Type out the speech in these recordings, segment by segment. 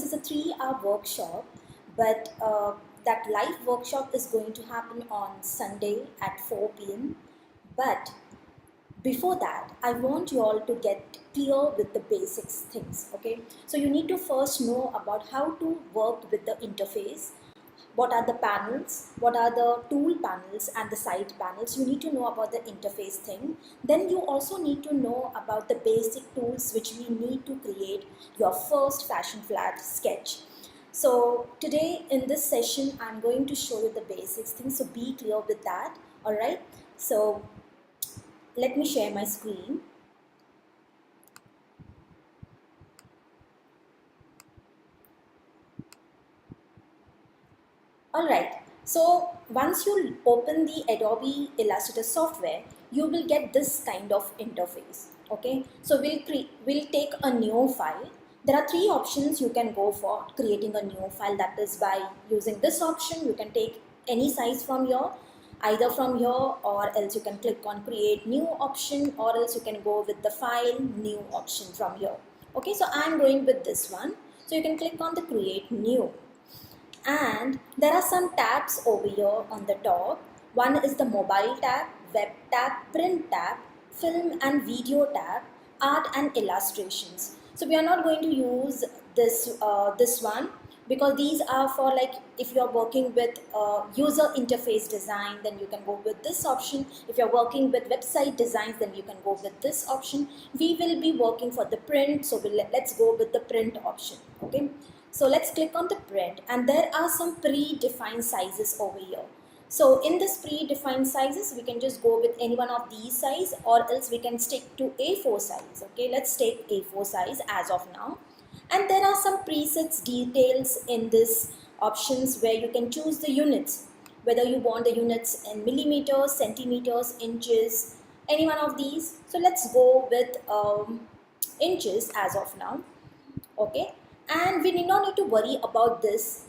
is a 3-hour workshop, but that live workshop is going to happen on Sunday at 4 p.m. But before that, I want you all to get clear with the basics things, okay? So you need to first know about how to work with the interface. What are the panels, what are the tool panels and the side panels. You need to know about the interface thing. Then you also need to know about the basic tools which we need to create your first fashion flat sketch. So today in this session, I'm going to show you the basics things, so be clear with that, all right? So let me share my screen. Alright, so once you open the Adobe Illustrator software, you will get this kind of interface. Okay, so we'll take a new file. There are 3 options you can go for creating a new file. That is by using this option. You can take any size from here, either from here, or else you can click on create new option, or else you can go with the file new option from here. Okay, so I'm going with this one. So you can click on the create new. And there are some tabs over here on the top. One is the mobile tab, web tab, print tab, film and video tab, art and illustrations. So we are not going to use this one, because these are for, like, if you are working with user interface design, then you can go with this option. If you are working with website designs, then you can go with this option. We will be working for the print, so let's go with the print option. Okay, so let's click on the print, and there are some predefined sizes over here. So in this predefined sizes, we can just go with any one of these size, or else we can stick to A4 size. Okay, let's take A4 size as of now. And there are some presets details in this options where you can choose the units, whether you want the units in millimeters, centimeters, inches, any one of these. So let's go with inches as of now. Okay, and we need not need to worry about this.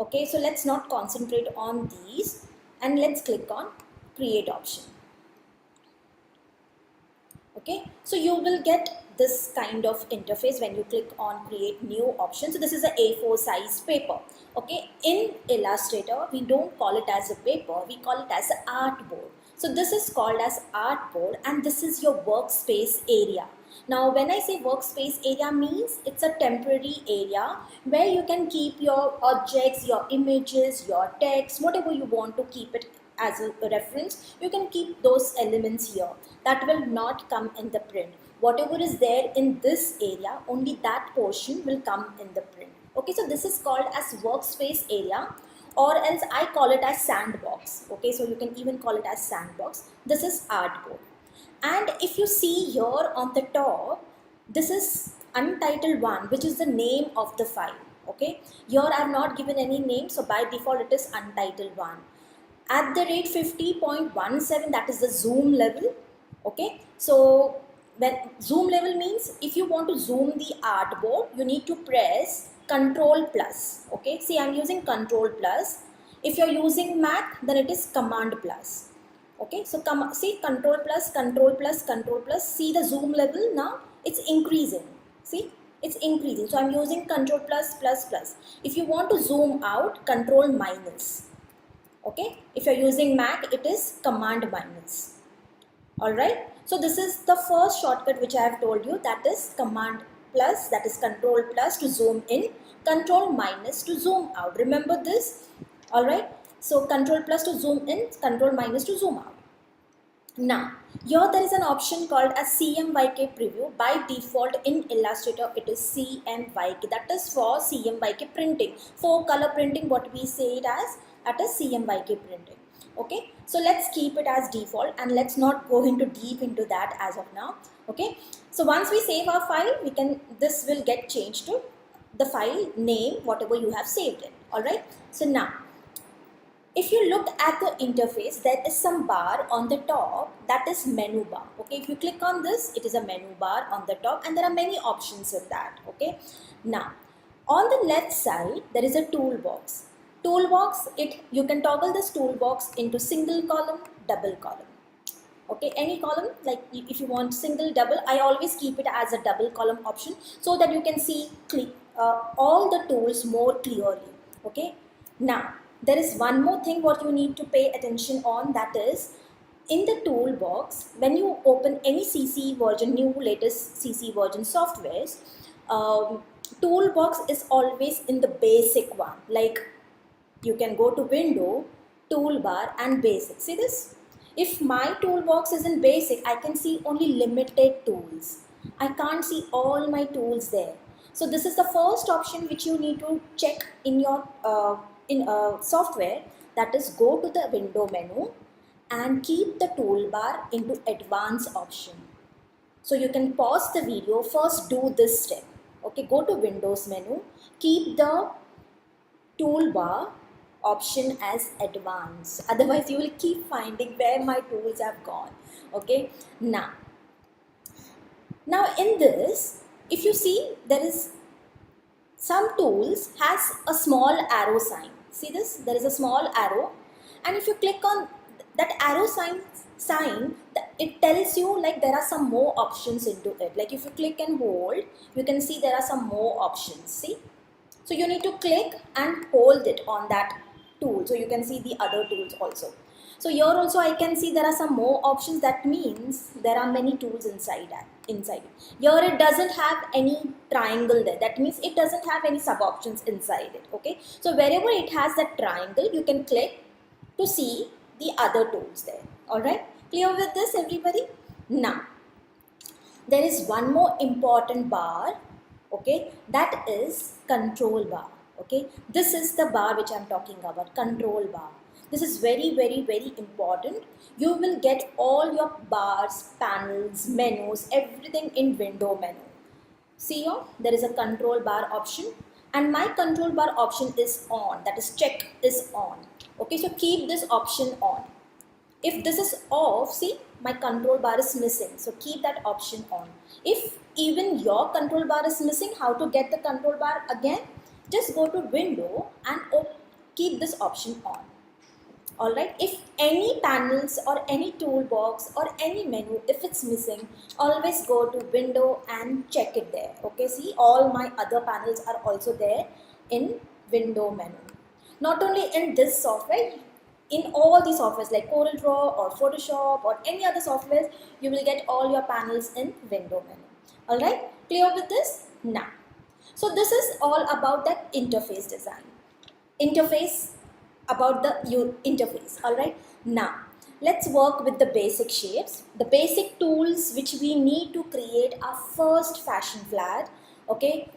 Okay, so let's not concentrate on these, and let's click on create option. Okay, so you will get this kind of interface when you click on create new option. So this is a A4 size paper. Okay, in Illustrator we don't call it as a paper, we call it as an artboard. So this is called as artboard, and this is your workspace area. Now when I say workspace area, means it's a temporary area where you can keep your objects, your images, your text, whatever you want to keep it as a reference. You can keep those elements here. That will not come in the print. Whatever is there in this area, only that portion will come in the print. Okay, so this is called as workspace area, or else I call it as sandbox. Okay, so you can even call it as sandbox. This is artboard. And if you see here on the top, this is untitled one, which is the name of the file. Okay, here I have not given any name, so by default it is untitled one. At the rate 50.17, that is the zoom level. Okay, so when zoom level means, if you want to zoom the artboard, you need to press Control plus. Okay, see, I'm using Control plus. If you're using Mac, then it is Command plus. Okay, so see, Control plus, Control plus, Control plus. See the zoom level now, it's increasing. See, it's increasing. So I'm using Control plus, plus, plus. If you want to zoom out, Control minus. Okay, if you're using Mac, it is Command minus. Alright, so this is the first shortcut which I have told you, that is Command plus, that is Control plus to zoom in, Control minus to zoom out. Remember this? Alright, so Control plus to zoom in, Control minus to zoom out. Now, here there is an option called as CMYK preview. By default in Illustrator, it is CMYK. That is for CMYK printing. For color printing, what we say it as, that is CMYK printing. Okay, so let's keep it as default, and let's not go into deep into that as of now. Okay, so once we save our file, this will get changed to the file name, whatever you have saved it. Alright, so now, if you look at the interface, there is some bar on the top, that is menu bar. Okay, if you click on this, it is a menu bar on the top, and there are many options in that. Okay, now on the left side there is a toolbox. Toolbox, you can toggle this toolbox into single column, double column. Okay, any column, like if you want single, double, I always keep it as a double column option, so that you can see all the tools more clearly. Okay. Now there is one more thing what you need to pay attention on, that is in the toolbox when you open any CC version, new latest CC version softwares, toolbox is always in the basic one. Like you can go to window, toolbar and basic. See this? If my toolbox is in basic, I can see only limited tools. I can't see all my tools there. So this is the first option which you need to check in your software, that is go to the window menu and keep the toolbar into advanced option. So you can pause the video, first do this step. Okay, go to Windows menu, keep the toolbar option as advanced, otherwise you will keep finding where my tools have gone. Okay, now in this, if you see, there is some tools has a small arrow sign. See this? There is a small arrow, and if you click on that arrow sign, it tells you like there are some more options into it. Like if you click and hold, you can see there are some more options. See? So you need to click and hold it on that tool, so you can see the other tools also. So here also I can see there are some more options. That means there are many tools inside it. Here it doesn't have any triangle there. That means it doesn't have any sub options inside it. Okay. So wherever it has that triangle, you can click to see the other tools there. Alright. Clear with this, everybody? Now, there is one more important bar. Okay. That is control bar. Okay. This is the bar which I am talking about. Control bar. This is very, very, very important. You will get all your bars, panels, menus, everything in window menu. See here, there is a control bar option, and my control bar option is on. That is check is on. Okay, so keep this option on. If this is off, see my control bar is missing. So keep that option on. If even your control bar is missing, how to get the control bar again? Just go to window and keep this option on. Alright, if any panels or any toolbox or any menu, if it's missing, always go to window and check it there. Okay, see all my other panels are also there in window menu. Not only in this software, in all the softwares like CorelDRAW or Photoshop or any other software, you will get all your panels in window menu. Alright, clear with this? Now, so this is all about that interface design. About the interface. Alright, now let's work with the basic shapes. The basic tools which we need to create our first fashion flag. Okay,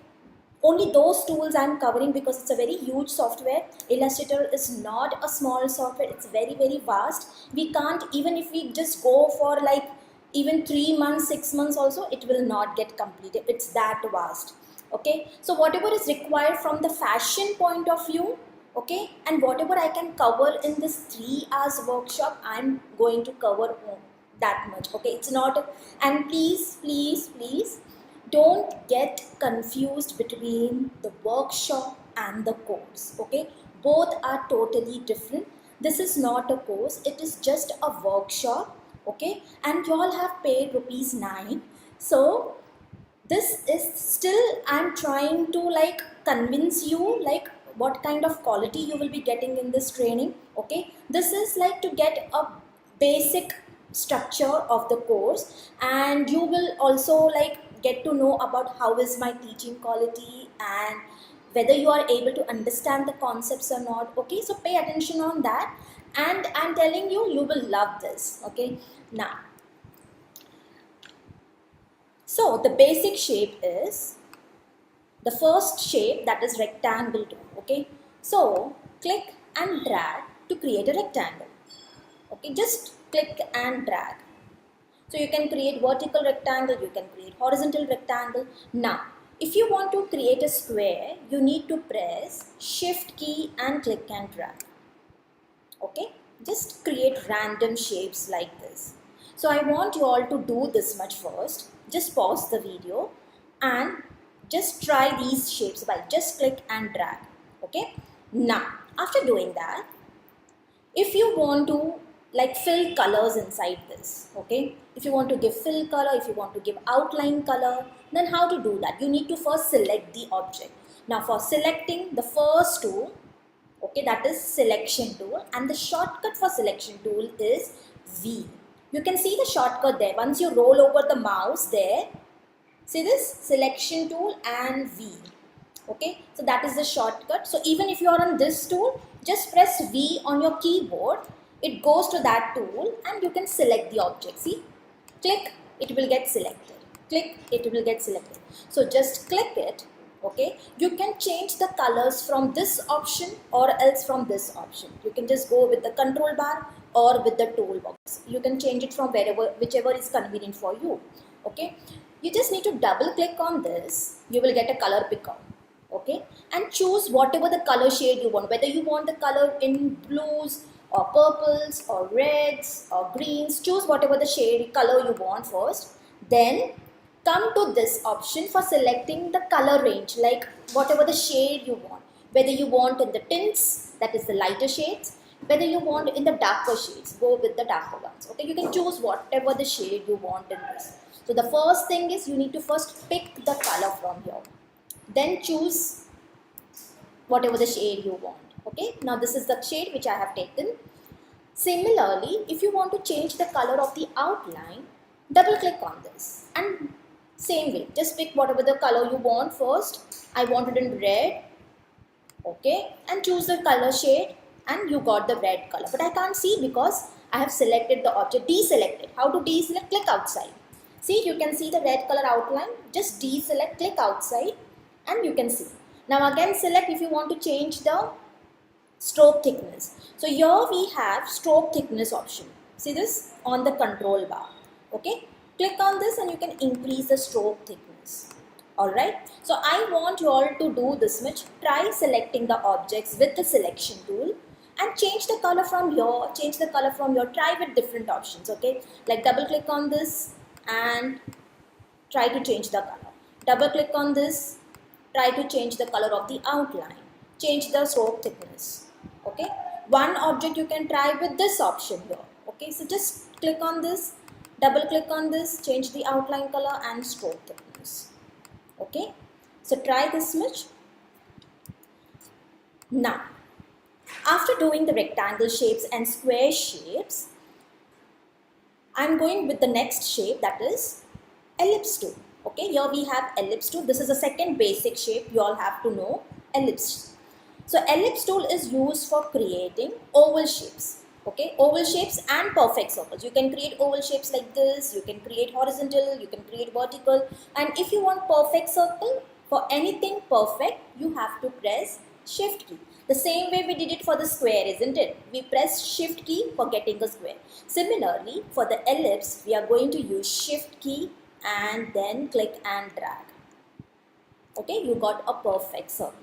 only those tools I'm covering because it's a very huge software. Illustrator is not a small software, it's very, very vast. We can't, even if we just go for like even 3 months, 6 months also, it will not get completed. It's that vast. Okay, so whatever is required from the fashion point of view, okay, and whatever I can cover in this 3 hours workshop, I'm going to cover that much. Okay, it's not, and please don't get confused between the workshop and the course. Okay, both are totally different. This is not a course, it is just a workshop. Okay, and you all have paid ₹9. So this is still, I'm trying to like convince you like what kind of quality you will be getting in this training. Okay, this is like to get a basic structure of the course, and you will also like get to know about how is my teaching quality and whether you are able to understand the concepts or not. Okay, so pay attention on that, and I'm telling you, you will love this. Okay, now, so the basic shape is the first shape, that is rectangle tool. Okay, so click and drag to create a rectangle. Okay, just click and drag. So you can create vertical rectangle, you can create horizontal rectangle. Now, if you want to create a square, you need to press Shift key and click and drag. Okay, just create random shapes like this. So I want you all to do this much first. Just pause the video and just try these shapes by just click and drag. Okay, now after doing that, if you want to like fill colors inside this, okay, if you want to give fill color, if you want to give outline color, then how to do that? You need to first select the object. Now for selecting the first tool, okay, that is selection tool, and the shortcut for selection tool is V. You can see the shortcut there. Once you roll over the mouse there, see this selection tool and V. Okay, so that is the shortcut. So even if you are on this tool, just press V on your keyboard. It goes to that tool and you can select the object. See, click, it will get selected. Click, it will get selected. So just click it. Okay, you can change the colors from this option or else from this option. You can just go with the control bar or with the toolbox. You can change it from wherever, whichever is convenient for you. Okay, you just need to double click on this. You will get a color picker. Okay, and choose whatever the color shade you want, whether you want the color in blues or purples or reds or greens. Choose whatever the shade color you want first, then come to this option for selecting the color range, like whatever the shade you want, whether you want in the tints, that is the lighter shades, whether you want in the darker shades, go with the darker ones. Okay, you can choose whatever the shade you want in this. So the first thing is you need to first pick the color from here, then choose whatever the shade you want. Okay, now this is the shade which I have taken. Similarly, if you want to change the color of the outline, double click on this and same way, just pick whatever the color you want first. I want it in red. Okay, and choose the color shade and you got the red color, but I can't see because I have selected the object, deselected. How to deselect? Click outside. See, you can see the red color outline. Just deselect, click outside and you can see. Now again select if you want to change the stroke thickness. So here we have stroke thickness option. See this on the control bar. Okay, click on this and you can increase the stroke thickness. Alright, so I want you all to do this much. Try selecting the objects with the selection tool and change the color from here, change the color from here. Try with different options. Okay, like double click on this and try to change the color. Double click on this, try to change the color of the outline. Change the stroke thickness. Okay, one object you can try with this option here. Okay, so just click on this, double click on this, change the outline color and stroke thickness. Okay, so try this much. Now, after doing the rectangle shapes and square shapes, I'm going with the next shape, that is ellipse tool. Okay, here we have ellipse tool. This is the second basic shape you all have to know, ellipse. So ellipse tool is used for creating oval shapes. Okay, oval shapes and perfect circles. You can create oval shapes like this, you can create horizontal, you can create vertical, and if you want perfect circle, for anything perfect, you have to press shift key. The same way we did it for the square, isn't it? We press shift key for getting a square. Similarly, for the ellipse, we are going to use shift key and then click and drag. Okay, you got a perfect circle.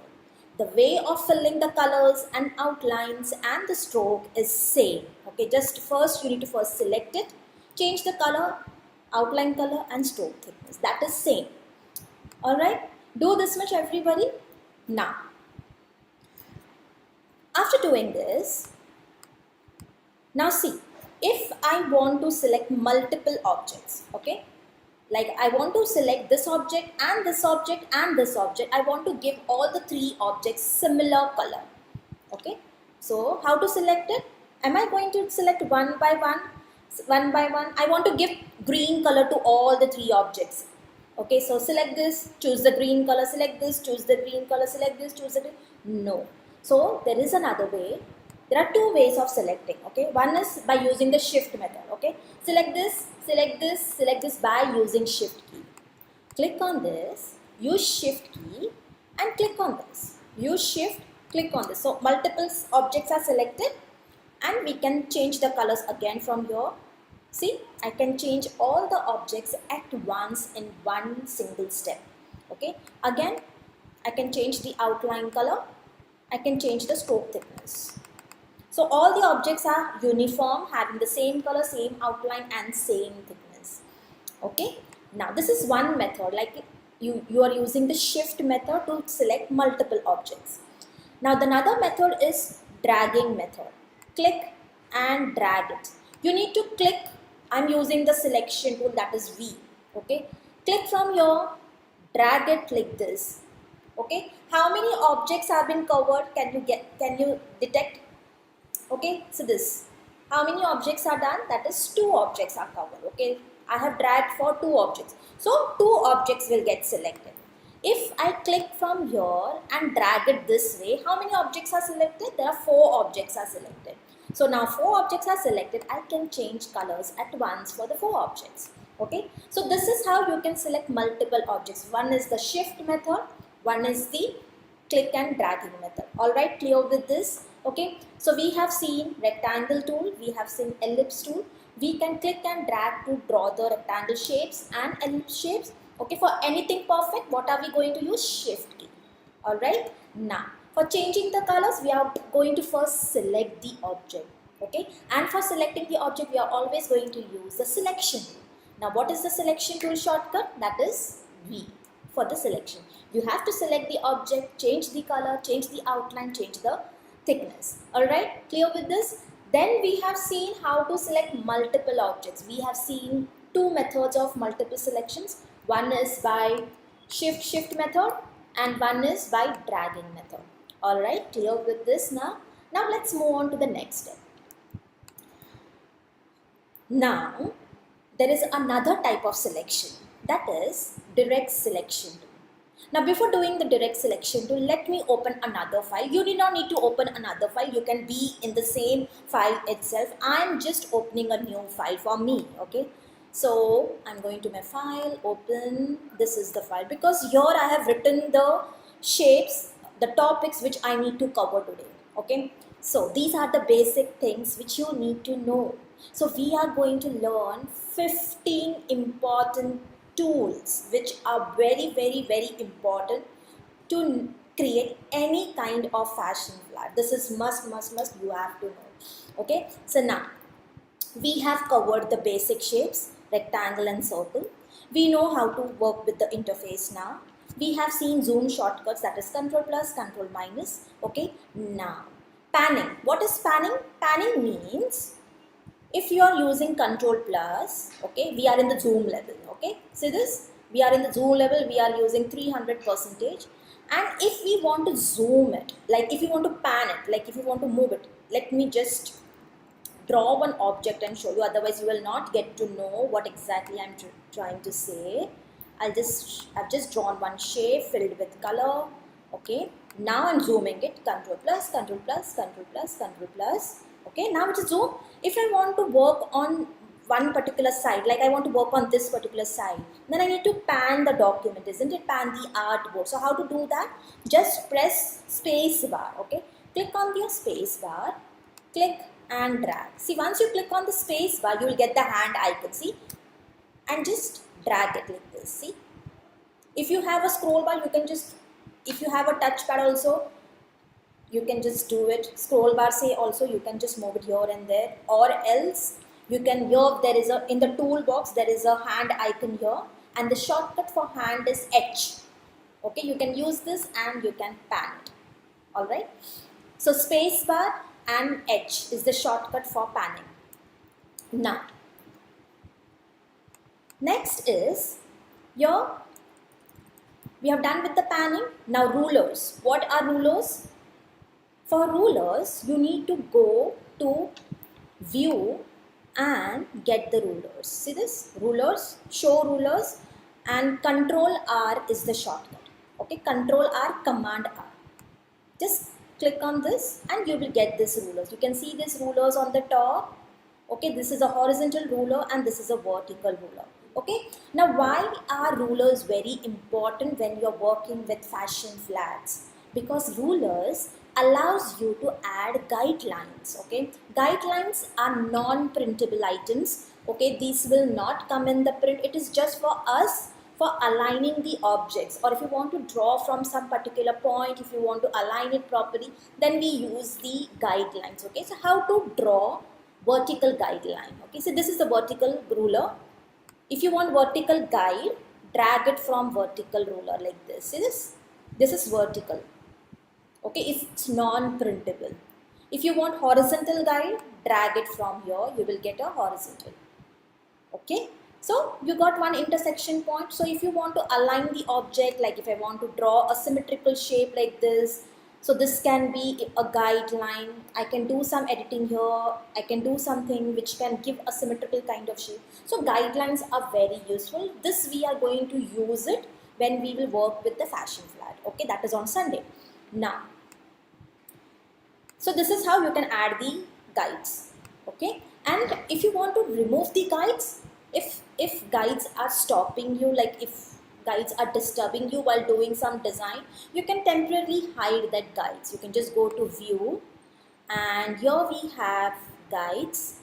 The way of filling the colors and outlines and the stroke is same. Okay, just first you need to first select it, change the color, outline color and stroke thickness. That is same. Alright, do this much everybody. Now, after doing this, now see, if I want to select multiple objects, okay, like I want to select this object and this object and this object, I want to give all the three objects similar color. Okay, so how to select it? Am I going to select one by one? One by one, I want to give green color to all the three objects. Okay, so select this, choose the green color, select this, choose the green color, select this, choose the green. No. So there is another way. There are two ways of selecting. Okay, one is by using the shift method. Okay, select this, select this, select this by using shift key. Click on this, use shift key and click on this. Use shift, click on this. So multiple objects are selected and we can change the colors again from here. See, I can change all the objects at once in one single step. Okay, again I can change the outline color, I can change the stroke thickness. So all the objects are uniform, having the same color, same outline and same thickness. Okay, now this is one method, like you are using the shift method to select multiple objects. Now the another method is dragging method. Click and drag it. You need to click. I'm using the selection tool, that is V. Okay, click from here, drag it like this. Okay, how many objects have been covered? Can you detect? Okay, so this, how many objects are done? That is two objects are covered. Okay, I have dragged for two objects, so two objects will get selected. If I click from here and drag it this way, how many objects are selected? There are four objects are selected. So now four objects are selected. I can change colors at once for the four objects. Okay, so this is how you can select multiple objects. One is the shift method, one is the click and dragging method. All right, clear with this? Okay, so we have seen rectangle tool, we have seen ellipse tool. We can click and drag to draw the rectangle shapes and ellipse shapes. Okay, for anything perfect, what are we going to use? Shift key. All right, now for changing the colors, we are going to first select the object. Okay, and for selecting the object, we are always going to use the selection tool. Now, what is the selection tool shortcut? That is V for the selection. You have to select the object, change the color, change the outline, change the thickness. Alright, clear with this? Then we have seen how to select multiple objects. We have seen two methods of multiple selections. One is by shift method and one is by dragging method. Alright, clear with this now? Now let's move on to the next step. Now, there is another type of selection, that is direct selection tool. Now, before doing the direct selection tool, let me open another file. You do not need to open another file. You can be in the same file itself. I am just opening a new file for me, okay? So, I'm going to my file, open, this is the file, because here I have written the shapes, the topics which I need to cover today, okay? So, these are the basic things which you need to know. So, we are going to learn 15 important tools which are very important to create any kind of fashion flag. This is must you have to know. Okay, so now we have covered the basic shapes, rectangle and circle. We know how to work with the interface now. We have seen zoom shortcuts, that is control plus, control minus. Okay, now panning. What is panning? Panning means if you are using control plus, okay, we are in the zoom level. Okay, see this, we are in the zoom level, we are using 300%. And if we want to zoom it, like if you want to pan it, like if you want to move it, let me just draw one object and show you, otherwise you will not get to know what exactly I'm trying to say. I've just drawn one shape filled with color. Okay, now I'm zooming it, control plus, control plus, control plus, control plus. Okay, now it is zoom. If I want to work on one particular side, like I want to work on this particular side, then I need to pan the document, isn't it? Pan the artboard. So how to do that? Just press space bar. Okay, click on your space bar, click and drag. See, once you click on the space bar, you will get the hand icon, see, and just drag it like this. See, if you have a scroll bar, you can just, if you have a touchpad also, you can just do it. Scroll bar say also, you can just move it here and there, or else you can, here there is a, in the toolbox there is a hand icon here, and the shortcut for hand is H. Okay, you can use this and you can pan it. All right, so space bar and H is the shortcut for panning. Now, next is here, we have done with the panning. Now rulers. What are rulers? For rulers, you need to go to view and get the rulers. See this? Rulers, show rulers, and control R is the shortcut. Okay, control R, command R. Just click on this and you will get this rulers. You can see this rulers on the top. Okay, this is a horizontal ruler and this is a vertical ruler. Okay, now why are rulers very important when you're working with fashion flags? Because rulers allows you to add guidelines. Okay, guidelines are non-printable items. Okay, these will not come in the print. It is just for us for aligning the objects, or if you want to draw from some particular point, if you want to align it properly, then we use the guidelines. Okay, so how to draw vertical guideline? Okay, so this is the vertical ruler. If you want vertical guide, drag it from vertical ruler like this. See this? This is vertical. Okay, it's non-printable. If you want horizontal guide, drag it from here. You will get a horizontal. Okay. So you got one intersection point. So if you want to align the object, like if I want to draw a symmetrical shape like this, so this can be a guideline. I can do some editing here. I can do something which can give a symmetrical kind of shape. So guidelines are very useful. This we are going to use it when we will work with the fashion flat. Okay, that is on Sunday. Now, so this is how you can add the guides. Okay, and if you want to remove the guides, if guides are stopping you, like if guides are disturbing you while doing some design, you can temporarily hide that guides. You can just go to view, and here we have guides.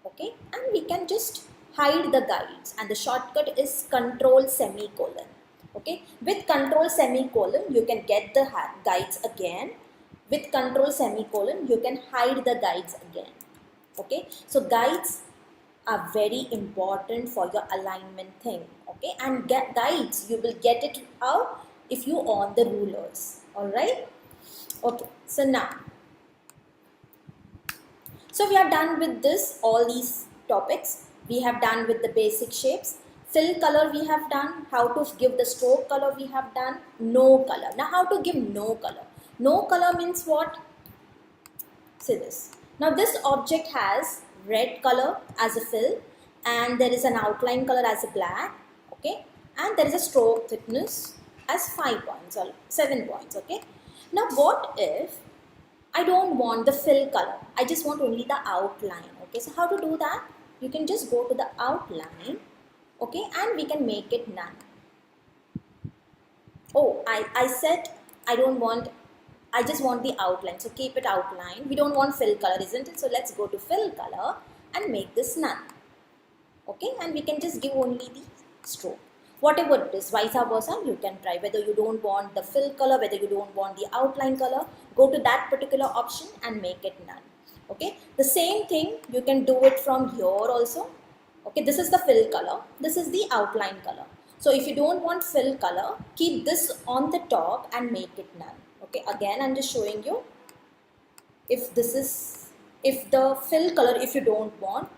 Okay, and we can just hide the guides, and the shortcut is control semicolon. Okay, with control semicolon you can get the guides again. With control semicolon you can hide the guides again. Okay, so guides are very important for your alignment thing. Okay, and get guides, you will get it how? If you on the rulers. All right. Okay, so now, so we are done with this, all these topics. We have done with the basic shapes. Fill color we have done. How to give the stroke color we have done. No color. Now how to give no color. No color means what? See this. Now this object has red color as a fill, and there is an outline color as a black. Okay. And there is a stroke thickness as 5 points or 7 points. Okay. Now what if I don't want the fill color, I just want only the outline. Okay, so how to do that? You can just go to the outline, okay, and we can make it none. Oh, I said I don't want, I just want the outline, so keep it outline. We don't want fill color, isn't it? So let's go to fill color and make this none. Okay, and we can just give only the stroke. Whatever it is, vice versa, you can try. Whether you don't want the fill color, whether you don't want the outline color, go to that particular option and make it none. Okay, the same thing you can do it from here also. Okay, this is the fill color, this is the outline color. So if you don't want fill color, keep this on the top and make it none. Okay, again I'm just showing you. If this is, if the fill color, if you don't want,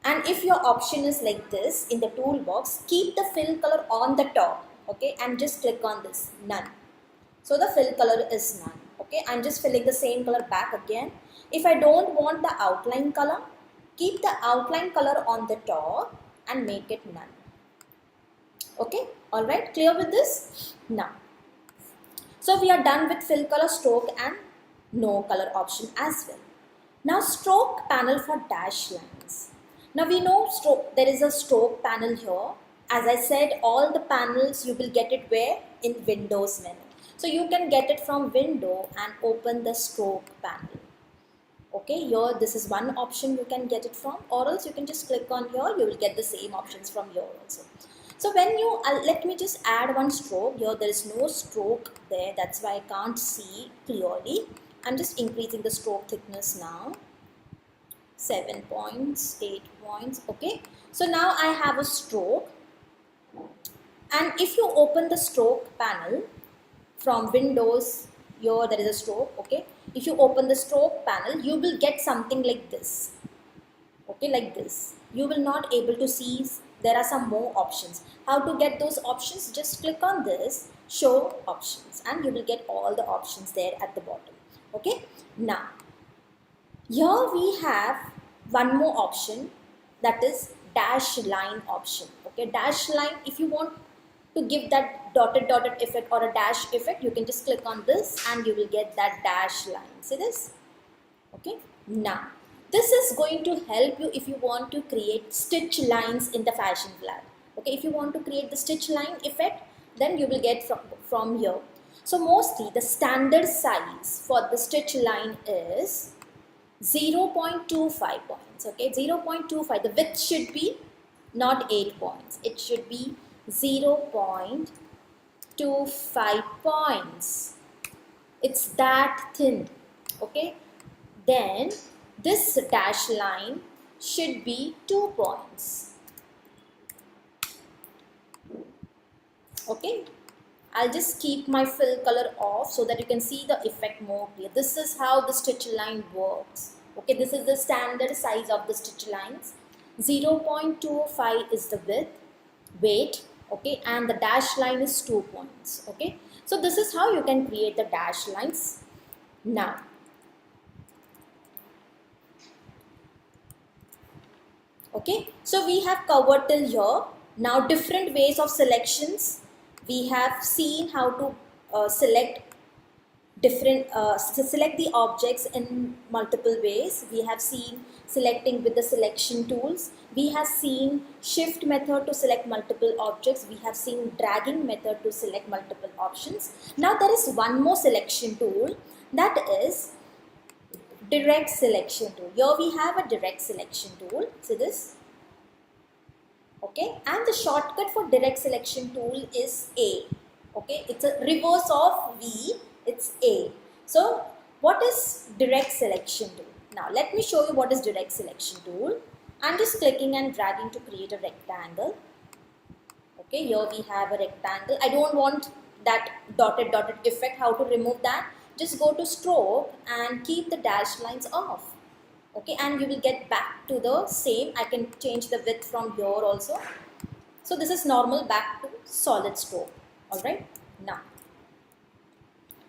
and if your option is like this in the toolbox, keep the fill color on the top. Okay, and just click on this none. So the fill color is none. Okay, I'm just filling the same color back again. If I don't want the outline color, keep the outline color on the top and make it none. Okay, all right, clear with this? Now, so we are done with fill color, stroke and no color option as well. Now stroke panel for dash lines. Now we know stroke, there is a stroke panel here. As I said, all the panels you will get it where? In Windows menu. So you can get it from window and open the stroke panel. Okay, here this is one option you can get it from, or else you can just click on here, you will get the same options from here also. So when you, let me just add one stroke. Here there is no stroke there, that's why I can't see clearly. I'm just increasing the stroke thickness now. 7 points, 8 points. Okay, so now I have a stroke, and if you open the stroke panel from Windows, here there is a stroke. Okay, if you open the stroke panel, you will get something like this. Okay, like this. You will not able to see, there are some more options. How to get those options? Just click on this, show options, and you will get all the options there at the bottom. Okay, now here we have one more option, that is dash line option. Okay, dash line, if you want to give that dotted effect or a dash effect, you can just click on this and you will get that dash line. See this? Okay, now this is going to help you if you want to create stitch lines in the fashion flat. Okay, if you want to create the stitch line effect, then you will get from here. So mostly the standard size for the stitch line is 0.25 points. Okay, 0.25, the width should be not 8 points, it should be 0.25 points. It's that thin. Okay, then this dash line should be 2 points. Okay, I'll just keep my fill color off so that you can see the effect more clear. This is how the stitch line works. Okay, this is the standard size of the stitch lines. 0.25 is the weight, okay, and the dash line is 2 points, okay. So this is how you can create the dash lines. Now, okay, so we have covered till here. Now different ways of selections. We have seen how to select select the objects in multiple ways. We have seen selecting with the selection tools. We have seen shift method to select multiple objects. We have seen dragging method to select multiple options. Now there is one more selection tool, that is direct selection tool. Here we have a direct selection tool. See this? Okay, and the shortcut for direct selection tool is A. Okay, it's a reverse of V, it's A. So what is direct selection tool? Now let me show you what is direct selection tool. I'm just clicking and dragging to create a rectangle. Okay, here we have a rectangle. I don't want that dotted effect. How to remove that? Just go to stroke and keep the dash lines off. Okay, and you will get back to the same. I can change the width from here also. So this is normal, back to solid stroke. All right. Now,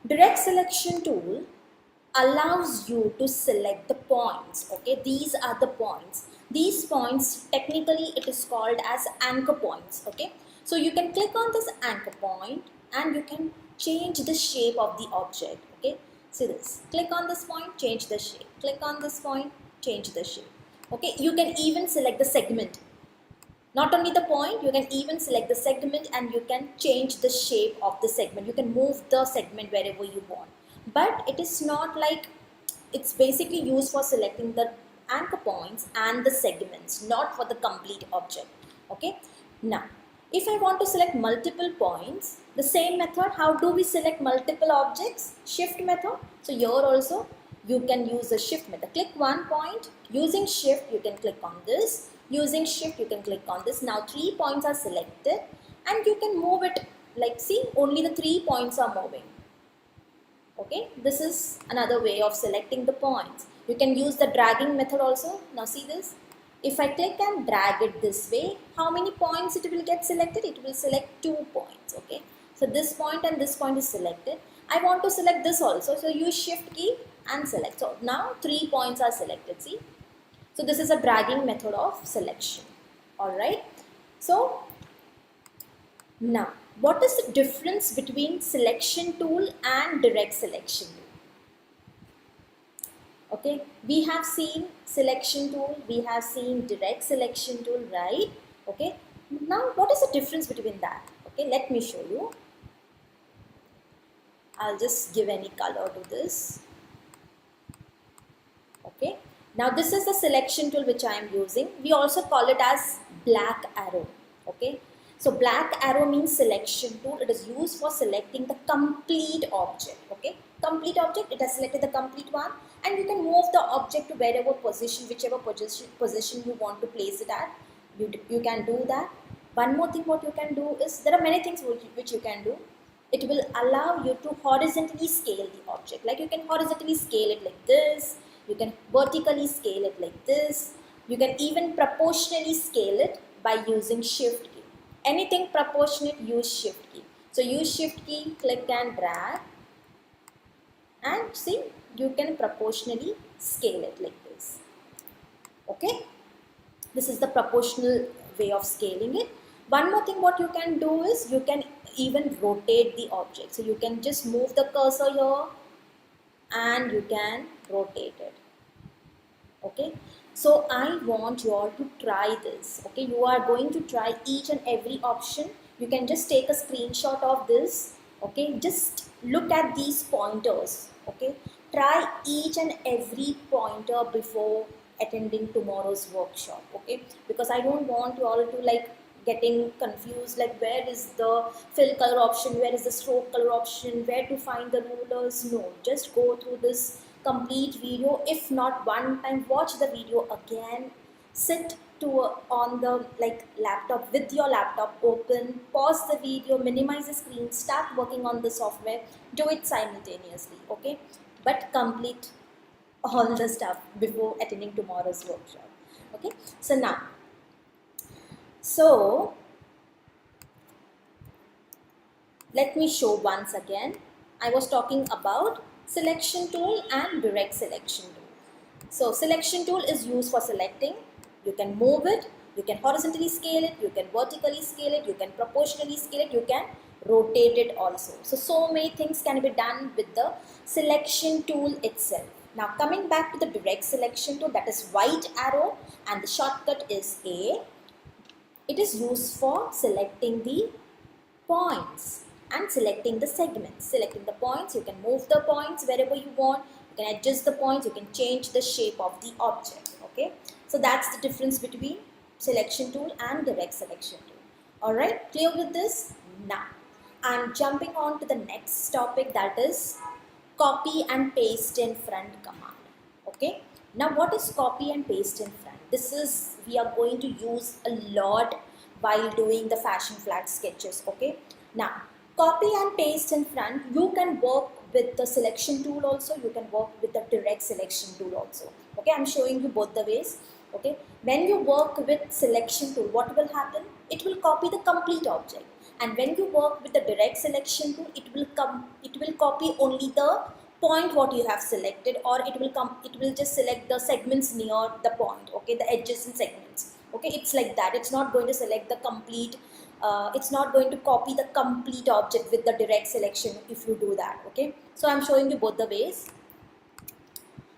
direct selection tool allows you to select the points. Okay, these are the points. These points, technically it is called as anchor points. Okay, so you can click on this anchor point and you can change the shape of the object. Okay, see this, click on this point, change the shape, click on this point, change the shape. Okay, you can even select the segment. Not only the point, you can even select the segment and you can change the shape of the segment. You can move the segment wherever you want. But it is not like, it's basically used for selecting the anchor points and the segments, not for the complete object. Okay. Now, if I want to select multiple points, the same method, how do we select multiple objects? Shift method. So here also, you can use the shift method. Click one point, using shift, you can click on this. Using shift, you can click on this. Now 3 points are selected and you can move it, like see, only the 3 points are moving. Okay, this is another way of selecting the points. You can use the dragging method also. Now see this. If I click and drag it this way, how many points it will get selected? It will select 2 points. Okay, so this point and this point is selected. I want to select this also. So use shift key and select. So now 3 points are selected. See. So this is a dragging method of selection. Alright. So now what is the difference between selection tool and direct selection tool? Okay, we have seen selection tool, we have seen direct selection tool, right? Okay, now what is the difference between that? Okay, let me show you. I'll just give any color to this. Okay. Now this is the selection tool which I am using. We also call it as black arrow. Okay. So black arrow means selection tool. It is used for selecting the complete object. Okay. Complete object. It has selected the complete one, and you can move the object to wherever position, whichever position you want to place it at. You can do that. One more thing what you can do is, there are many things which you can do. It will allow you to horizontally scale the object. Like you can horizontally scale it like this. You can vertically scale it like this. You can even proportionally scale it by using shift key. Anything proportionate, use shift key. So use shift key, click and drag, and see, you can proportionally scale it like this. Okay, this is the proportional way of scaling it. One more thing what you can do is, you can even rotate the object. So you can just move the cursor here and you can rotate it. Okay, so I want you all to try this. Okay, you are going to try each and every option. You can just take a screenshot of this. Okay, just look at these pointers. Okay, try each and every pointer before attending tomorrow's workshop. Okay, because I don't want you all to like getting confused, like where is the fill color option, where is the stroke color option, where to find the rulers. No, just go through this complete video. If not one time, watch the video again. Sit on the laptop, with your laptop open, pause the video, minimize the screen, start working on the software, do it simultaneously. Okay, but complete all the stuff before attending tomorrow's workshop. Okay, so now So let me show once again. I was talking about selection tool and direct selection tool. So selection tool is used for selecting. You can move it, you can horizontally scale it, you can vertically scale it, you can proportionally scale it, you can rotate it also. So many things can be done with the selection tool itself. Now coming back to the direct selection tool, that is white arrow, and the shortcut is A. It is used for selecting the points and selecting the segments. Selecting the points, you can move the points wherever you want, you can adjust the points, you can change the shape of the object. Okay, so that's the difference between selection tool and direct selection tool. Alright, clear with this? Now I'm jumping on to the next topic, that is copy and paste in front command. Okay, now what is copy and paste in front? This is, we are going to use a lot while doing the fashion flag sketches. Okay, now copy and paste in front, you can work with the selection tool also, you can work with the direct selection tool also. Okay, I'm showing you both the ways. Okay, when you work with selection tool, what will happen? It will copy the complete object, and when you work with the direct selection tool, it will copy only the point what you have selected, or it will just select the segments near the point. Okay, the adjacent segments. Okay, it's like that. It's not going to select the complete, it's not going to copy the complete object with the direct selection if you do that. Okay, so I'm showing you both the ways.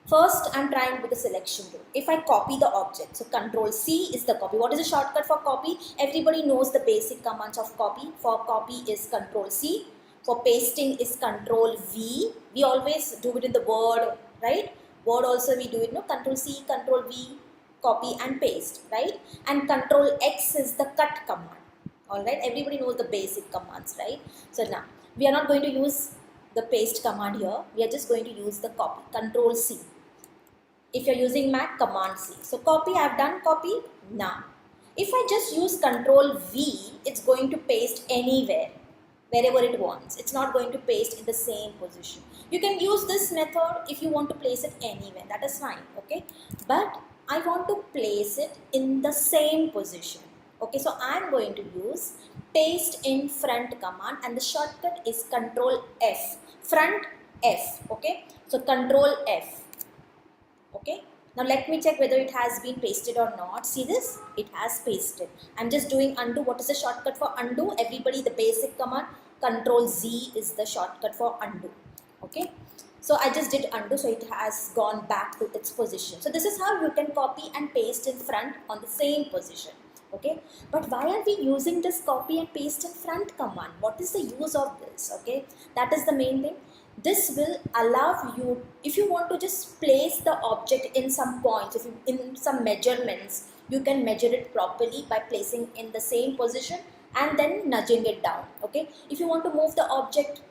First, I'm trying with the selection tool. If I copy the object, so Control C is the copy. What is the shortcut for copy? Everybody knows the basic commands of copy. For copy is Control C. For pasting is Control V. We always do it in the Word, right? Word also we do it, no? Control C, Control V, copy and paste, right? And Control X is the cut command. Alright, everybody knows the basic commands, right? So now, we are not going to use the paste command here. We are just going to use the copy, Control C. If you're using Mac, Command C. So copy, I've done copy. Now, if I just use Control V, it's going to paste anywhere, wherever it wants. It's not going to paste in the same position. You can use this method if you want to place it anywhere. That is fine, okay? But I want to place it in the same position. Okay, so I'm going to use paste in front command, and the shortcut is Control F. Front F, okay? So Control F. Okay, now let me check whether it has been pasted or not. See this? It has pasted. I'm just doing undo. What is the shortcut for undo? Everybody, the basic command, Control Z is the shortcut for undo. Okay, so I just did undo, so it has gone back to its position. So this is how you can copy and paste in front on the same position. Okay, but why are we using this copy and paste in front command? What is the use of this? Okay, that is the main thing. This will allow you, if you want to just place the object in some points, if you, in some measurements, you can measure it properly by placing in the same position and then nudging it down. Okay, if you want to move the object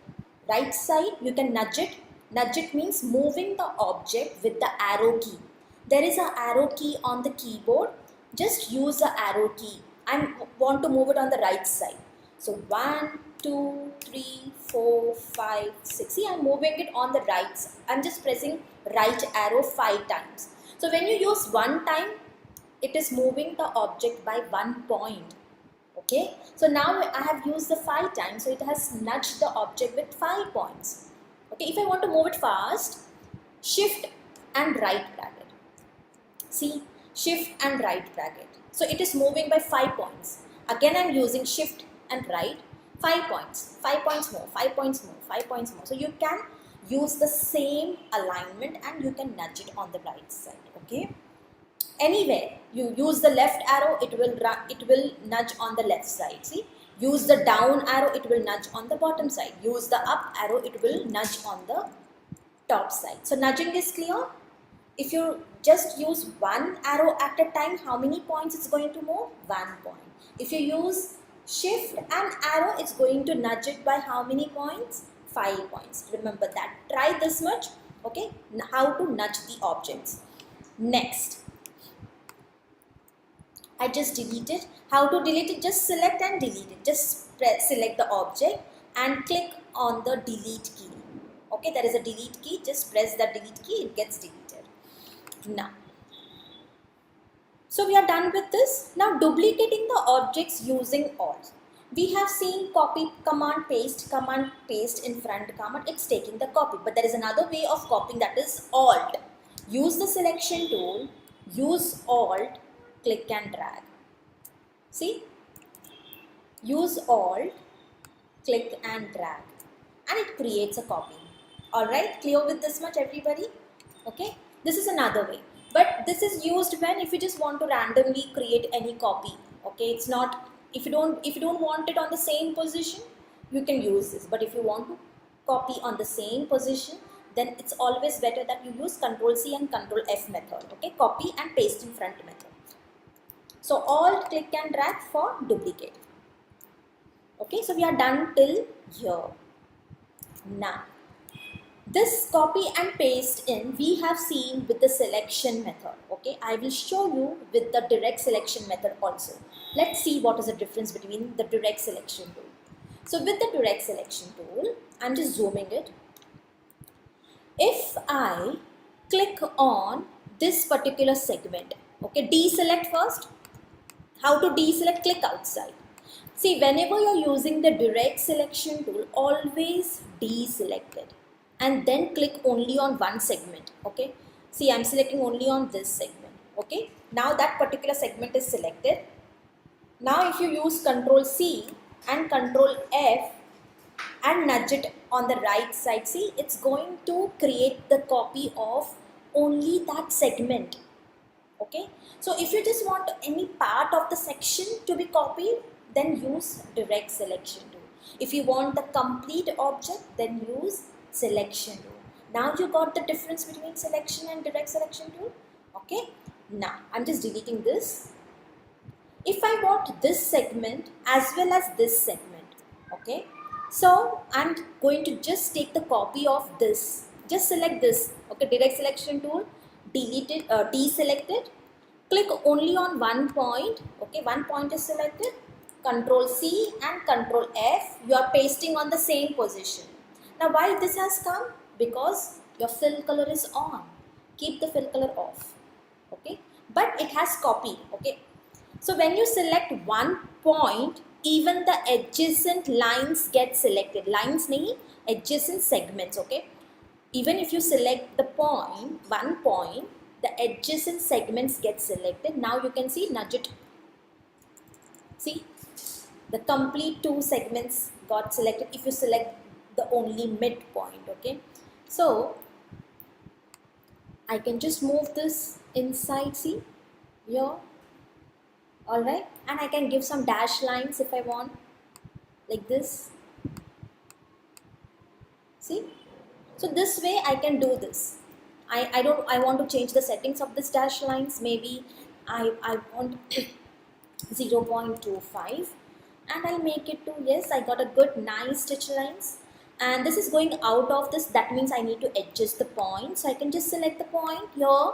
right side, you can nudge it. Nudge it means moving the object with the arrow key. There is an arrow key on the keyboard. Just use the arrow key. I want to move it on the right side. So 1, 2, 3, 4, 5, 6. See, I'm moving it on the right side. I'm just pressing right arrow 5 times. So when you use one time, it is moving the object by 1 point. Okay. So now I have used the 5 times. So it has nudged the object with 5 points. Okay. If I want to move it fast, shift and right bracket. See, shift and right bracket. So it is moving by 5 points. Again, I'm using shift and right, 5 points, 5 points more, 5 points more, 5 points more. So you can use the same alignment and you can nudge it on the right side. Okay. Anywhere you use the left arrow, it will nudge on the left side. See, use the down arrow, it will nudge on the bottom side. Use the up arrow, it will nudge on the top side. So nudging is clear. If you just use one arrow at a time, how many points it's going to move? 1 point. If you use shift and arrow, it's going to nudge it by how many points? 5 points. Remember that. Try this much. Okay. How to nudge the objects. Next, I just delete it. How to delete it? Just select and delete it. Just select the object and click on the delete key. Okay, there is a delete key. Just press the delete key. It gets deleted. Now, So we are done with this. Now duplicating the objects using Alt. We have seen copy, command, paste in front command, it's taking the copy. But there is another way of copying, that is Alt. Use the selection tool, use Alt, click and drag. See, use Alt, click and drag, and it creates a copy. Alright, clear with this much everybody? Okay, this is another way, but this is used when if you just want to randomly create any copy. Okay, it's not, if you don't want it on the same position, you can use this. But if you want to copy on the same position, then it's always better that you use Ctrl C and Ctrl F method. Okay, copy and paste in front method. So Alt, click and drag for duplicate. Okay, so we are done till here. Now this copy and paste in we have seen with the selection method. Okay, I will show you with the direct selection method also. Let's see what is the difference between the direct selection tool. So with the direct selection tool, I'm just zooming it. If I click on this particular segment, okay, deselect first. How to deselect? Click outside. See, whenever you're using the direct selection tool, always deselect it and then click only on one segment. Okay, see, I'm selecting only on this segment. Okay, now that particular segment is selected. Now if you use Ctrl C and Ctrl F and nudge it on the right side, see, it's going to create the copy of only that segment. Okay, so if you just want any part of the section to be copied, then use direct selection tool. If you want the complete object, then use selection tool. Now you got the difference between selection and direct selection tool. Okay, now I'm just deleting this. If I want this segment as well as this segment, okay, so I'm going to just take the copy of this, just select this. Okay, direct selection tool, delete it, deselect it, click only on one point. Okay, one point is selected. Ctrl C and Ctrl F, you are pasting on the same position. Now why this has come? Because your fill color is on. Keep the fill color off. Okay, but it has copied. Okay, so when you select one point, even the adjacent lines get selected. Lines nahi, adjacent segments. Okay, even if you select the point, one point, the adjacent segments get selected. Now you can see, nudge it. See, the complete two segments got selected if you select the only midpoint. Okay, so I can just move this inside. See here. Alright, and I can give some dash lines if I want, like this. See, so this way I can do this. I want to change the settings of this dash lines. Maybe I want 0.25 and I'll make it to, yes, I got a good nice stitch lines, and this is going out of this. That means I need to adjust the point, so I can just select the point here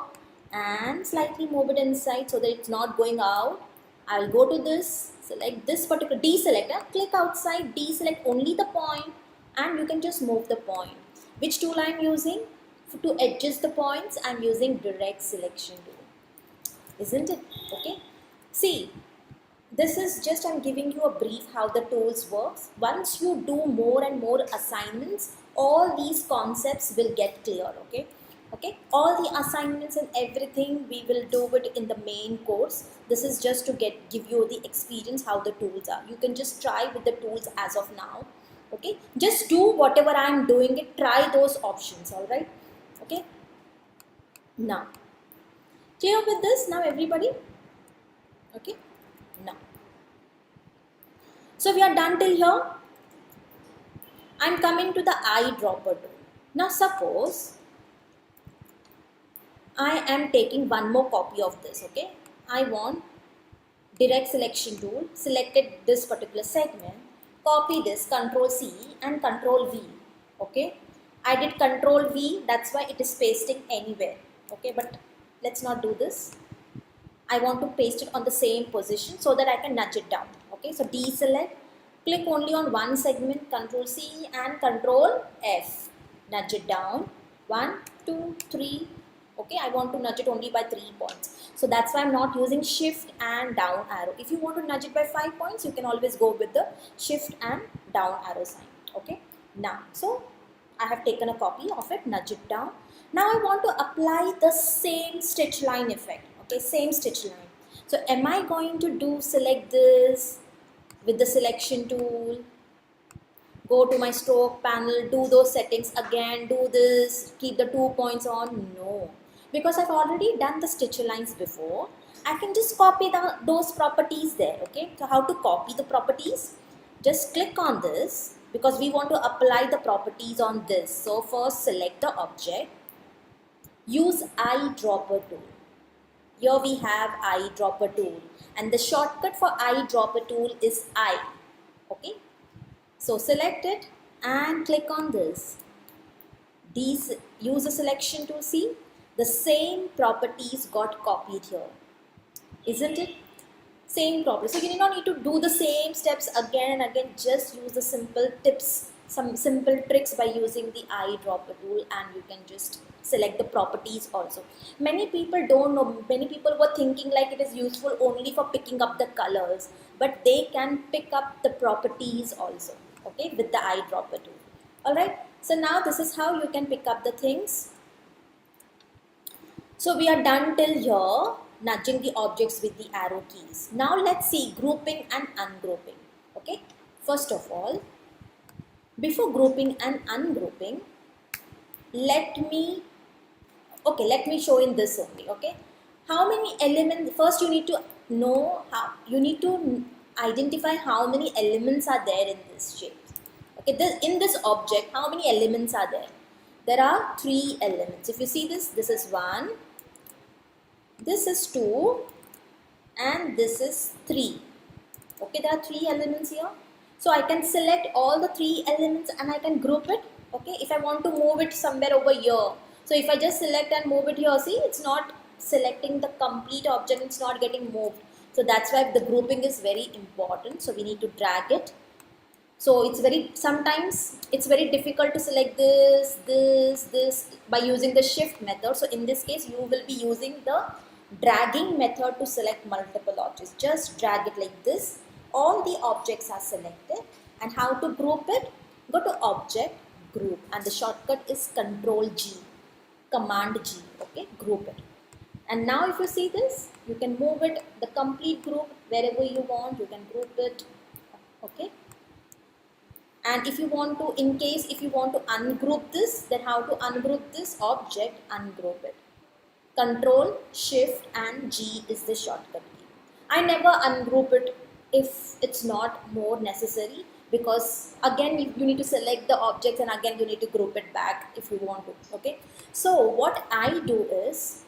and slightly move it inside so that it's not going out. I'll go to this, select this particular, deselect, click outside, deselect only the point, and you can just move the point. Which tool I'm using? To adjust the points, I'm using direct selection tool. Isn't it? Okay. See, this is just, I'm giving you a brief how the tools works. Once you do more and more assignments, all these concepts will get clear. Okay. Okay, all the assignments and everything we will do it in the main course. This is just to give you the experience how the tools are. You can just try with the tools as of now. Okay, just do whatever I am doing it, try those options. All right. Okay, now clear with this now everybody? Okay, now so we are done till here. I'm coming to the eyedropper tool. Now suppose I am taking one more copy of this. Okay, I want direct selection tool, selected this particular segment, copy this, Ctrl C and Ctrl V. Okay, I did Ctrl V, that's why it is pasting anywhere. Okay, but let's not do this. I want to paste it on the same position so that I can nudge it down. Okay, so deselect, click only on one segment, Ctrl C and Ctrl F, nudge it down. 1, 2, 3, Okay, I want to nudge it only by 3 points. So that's why I'm not using shift and down arrow. If you want to nudge it by 5 points, you can always go with the shift and down arrow sign. Okay, now, so I have taken a copy of it, nudge it down. Now I want to apply the same stitch line effect. Okay, same stitch line. So am I going to select this with the selection tool, go to my stroke panel, do those settings again, do this, keep the 2 points on? No, because I've already done the stitch lines before. I can just copy those properties there. Okay, so how to copy the properties? Just click on this because we want to apply the properties on this. So first select the object, use eyedropper tool. Here we have eyedropper tool, and the shortcut for eyedropper tool is I. Okay, so select it and click on this. These use a selection to see the same properties got copied here, isn't it? Same property. So you do not need to do the same steps again and again. Just use the simple tips, some simple tricks by using the eyedropper tool, and you can just select the properties also. Many people don't know. Many people were thinking like it is useful only for picking up the colors, but they can pick up the properties also. Okay, with the eyedropper tool. All right. So now this is how you can pick up the things. So we are done till here, nudging the objects with the arrow keys. Now let's see grouping and ungrouping. Okay, first of all, before grouping and ungrouping, let me show in this only. Okay, how many elements? First, you need to know how. You need to identify how many elements are there in this shape. Okay, in this object, how many elements are there? There are 3 elements. If you see this, this is 1. This is 2 and this is 3. Okay, there are 3 elements here. So I can select all the 3 elements and I can group it. Okay, if I want to move it somewhere over here. So if I just select and move it here, see, it's not selecting the complete object, it's not getting moved. So that's why the grouping is very important. So we need to drag it. So sometimes it's very difficult to select this by using the shift method. So in this case, you will be using the dragging method to select multiple objects. Just drag it like this. All the objects are selected. And how to group it? Go to object, group, and the shortcut is Control G, Command G. Okay, group it. And now if you see this, you can move it, the complete group, wherever you want, you can group it. Okay. And if you want to, if you want to ungroup this, then how to ungroup this object? Ungroup it. Control, Shift and G is the shortcut key. I never ungroup it if it's not more necessary, because again you need to select the objects and again you need to group it back if you want to. Okay. So what I do is,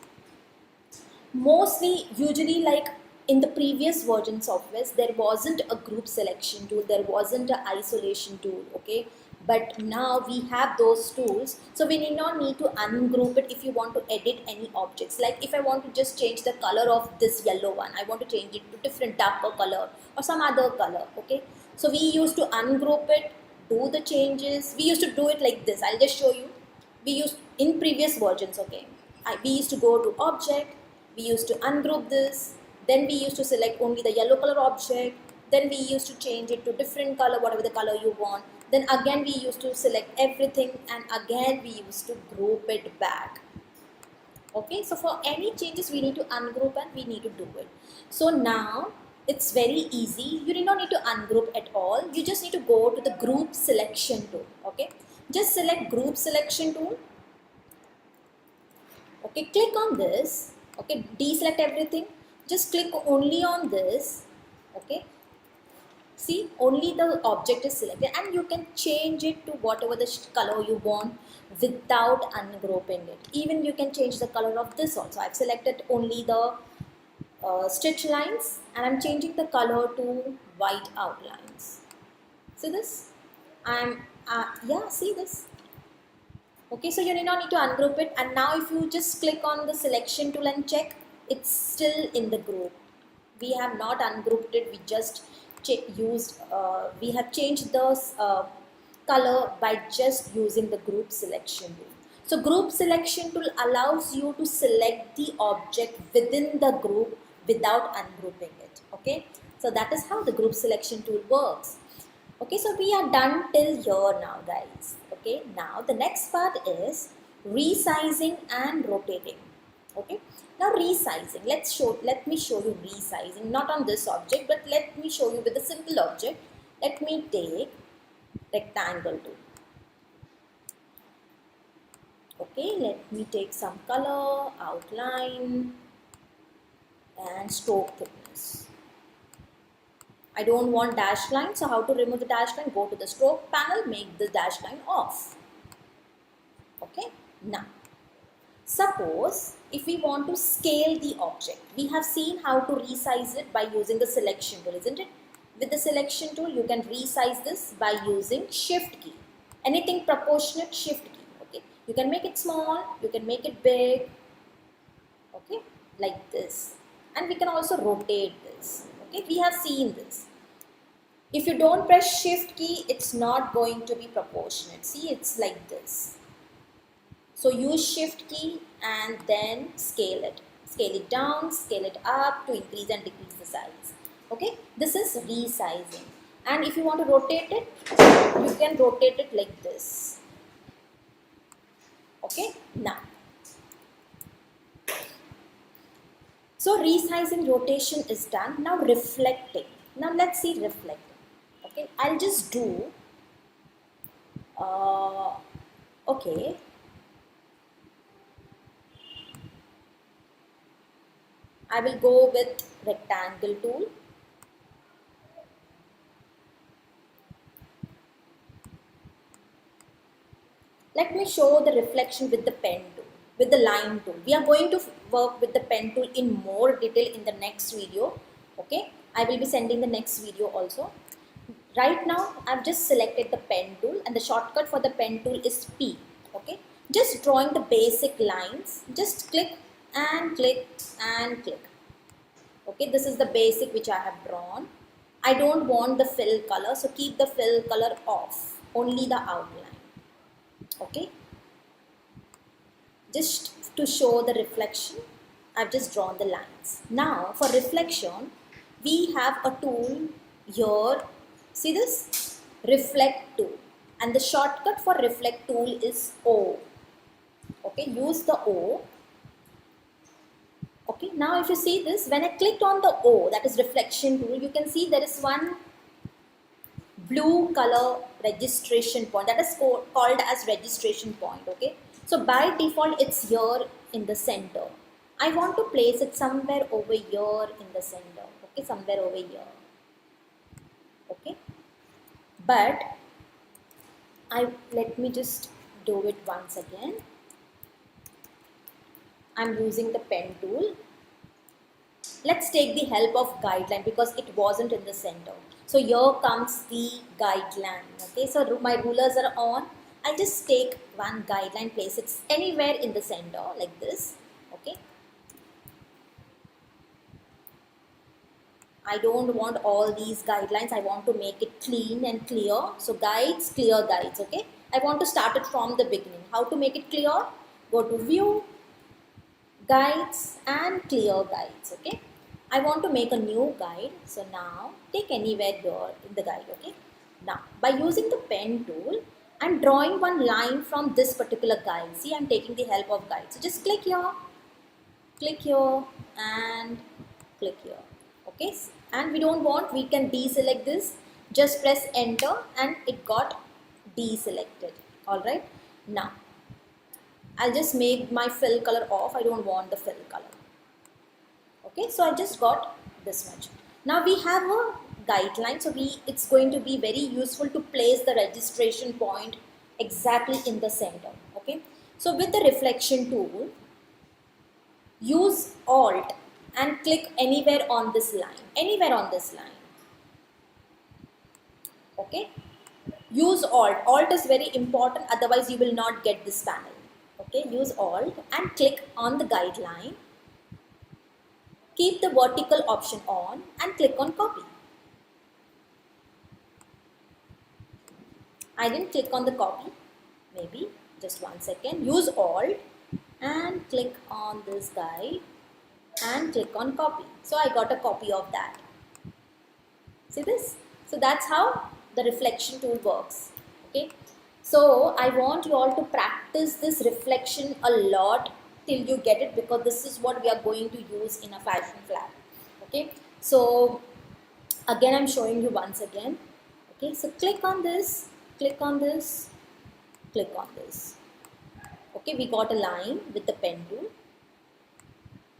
usually like in the previous version softwares, there wasn't a group selection tool, there wasn't an isolation tool. Okay, but now we have those tools, so we not need to ungroup it if you want to edit any objects. Like if I want to just change the color of this yellow one, I want to change it to different darker color or some other color. Okay, so we used to ungroup it, do the changes. We used to do it like this. I'll just show you. We used in previous versions. Okay, we used to go to object, we used to ungroup this, then we used to select only the yellow color object, then we used to change it to different color, whatever the color you want, then again we used to select everything and again we used to group it back. Okay, so for any changes we need to ungroup and we need to do it. So now it's very easy. You do not need to ungroup at all. You just need to go to the group selection tool. Okay, just select group selection tool. Okay, click on this. Okay, deselect everything. Just click only on this. Okay, see, only the object is selected and you can change it to whatever the color you want without ungrouping it. Even you can change the color of this also. I've selected only the stitch lines and I'm changing the color to white outlines. See this? See this? Okay, so you need not need to ungroup it, and now if you just click on the selection tool and check, it's still in the group. We have not ungrouped it, we just we have changed the color by just using the group selection tool. So group selection tool allows you to select the object within the group without ungrouping it. Okay, so that is how the group selection tool works. Okay, so we are done till here now, guys. Okay, now the next part is resizing and rotating. Okay, now resizing. Let me show you resizing, not on this object, but let me show you with a simple object. Let me take rectangle tool. Okay, let me take some color, outline, and stroke thickness. I don't want dash line, so how to remove the dash line? Go to the stroke panel, make the dash line off. Okay, now suppose if we want to scale the object, we have seen how to resize it by using the selection tool, isn't it? With the selection tool, you can resize this by using shift key. Anything proportionate, shift key. Okay, you can make it small, you can make it big. Okay, like this, and we can also rotate this. Okay, we have seen this. If you don't press shift key, it's not going to be proportionate. See, it's like this. So use shift key and then scale it. Scale it down, scale it up to increase and decrease the size. Okay, this is resizing. And if you want to rotate it, you can rotate it like this. Okay, now. So resizing rotation is done. Now reflecting. Now let's see reflecting. Okay, I'll just do, okay. I will go with rectangle tool. Let me show the reflection with the pen tool, with the line tool. We are going to work with the pen tool in more detail in the next video. Okay, I will be sending the next video also. Right now, I've just selected the pen tool and the shortcut for the pen tool is P. Okay, just drawing the basic lines. Just click and click and click. Okay, this is the basic which I have drawn. I don't want the fill color, so keep the fill color off, only the outline. Okay, just to show the reflection, I've just drawn the lines. Now for reflection, we have a tool here. See this? Reflect tool. And the shortcut for reflect tool is O. Okay, use the O. Okay, now if you see this, when I clicked on the O, that is reflection tool, you can see there is one blue color registration point that is called as registration point. Okay, so by default it's here in the center. I want to place it somewhere over here in the center. Okay, somewhere over here. Okay, but let me just do it once again. I'm using the pen tool. Let's take the help of guideline because it wasn't in the center. So here comes the guideline. Okay, so my rulers are on. I'll just take one guideline, place it anywhere in the center like this. Okay, I don't want all these guidelines. I want to make it clean and clear. So guides, clear guides. Okay, I want to start it from the beginning. How to make it clear? Go to view, guides and clear guides. Okay, I want to make a new guide. So now take anywhere here in the guide. Okay, now by using the pen tool, I'm drawing one line from this particular guide. See, I'm taking the help of guide. So just click here and click here. Okay, and we don't want, we can deselect this. Just press enter and it got deselected. All right, now I'll just make my fill color off. I don't want the fill color. Okay, so I just got this much. Now we have a guideline, so it's going to be very useful to place the registration point exactly in the center. Okay, so with the reflection tool, use Alt and click anywhere on this line, Okay, use Alt is very important, otherwise you will not get this panel. Okay, use Alt and click on the guideline. Keep the vertical option on and click on copy. I didn't click on the copy, maybe. Just one second, use Alt and click on this guy and click on copy. So I got a copy of that. See this? So that's how the reflection tool works. Okay. So I want you all to practice this reflection a lot till you get it, because this is what we are going to use in a fashion flag. Okay. So again, I'm showing you once again. Okay. So click on this, click on this, click on this. Okay. We got a line with the pen tool.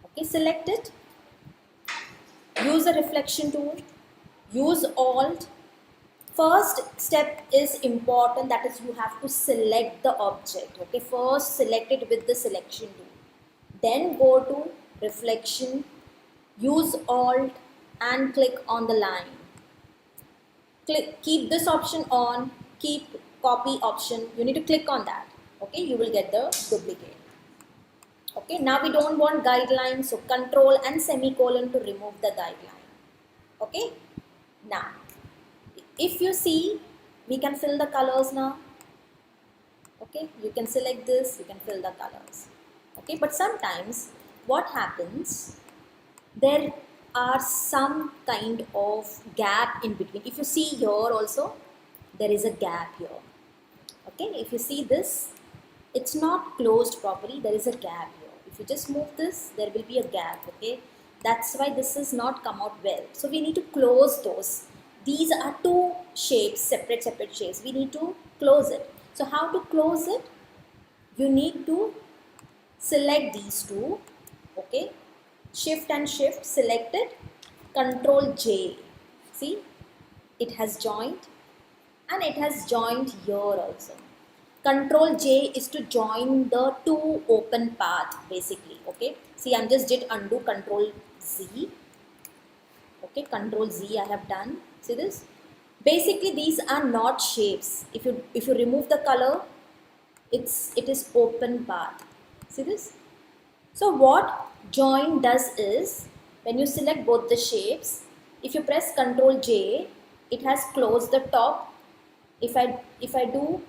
Okay. Select it. Use the reflection tool. Use Alt. First step is important, that is you have to select the object. Okay, first select it with the selection tool, then go to reflection, use Alt and click on the line. Keep this option on, keep copy option, you need to click on that. Okay, you will get the duplicate. Okay, now we don't want guideline, so control and semicolon to remove the guideline. Okay, now if you see, we can fill the colors now. Okay, you can select this, you can fill the colors. Okay, but sometimes what happens, there are some kind of gap in between. If you see here also, there is a gap here. Okay, if you see this, it's not closed properly, there is a gap here. If you just move this, there will be a gap. Okay, that's why this is not come out well. So we need to close those. These are two shapes, separate shapes. We need to close it. So how to close it? You need to select these two. Okay, shift and shift, select it, Control J. See, it has joined and it has joined here also. Control J is to join the two open path basically. Okay, see, I'm just did undo, Control Z. Okay, Control Z I have done. See this? Basically these are not shapes. If you remove the color, it is open path. See this? So what join does is, when you select both the shapes, if you press Control J, it has closed the top. If I do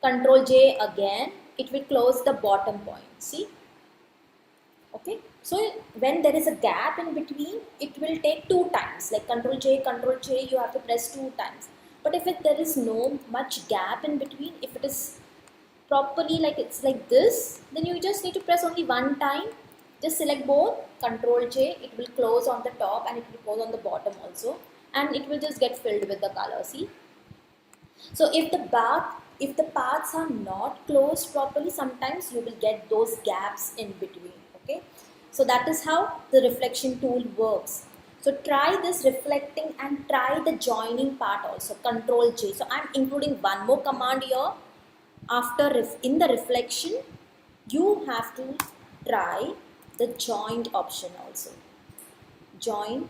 Control J again, it will close the bottom point. See? Okay, so when there is a gap in between, it will take 2 times, like Control J, you have to press 2 times. But if there is no much gap in between, if it is properly like it's like this, then you just need to press only 1 time. Just select both, Control J, it will close on the top and it will close on the bottom also, and it will just get filled with the color. See? So if the paths are not closed properly, sometimes you will get those gaps in between. Okay, so that is how the reflection tool works. So try this reflecting and try the joining part also, Control J. So I'm including one more command here. After in the reflection, you have to try the joined option also. Join.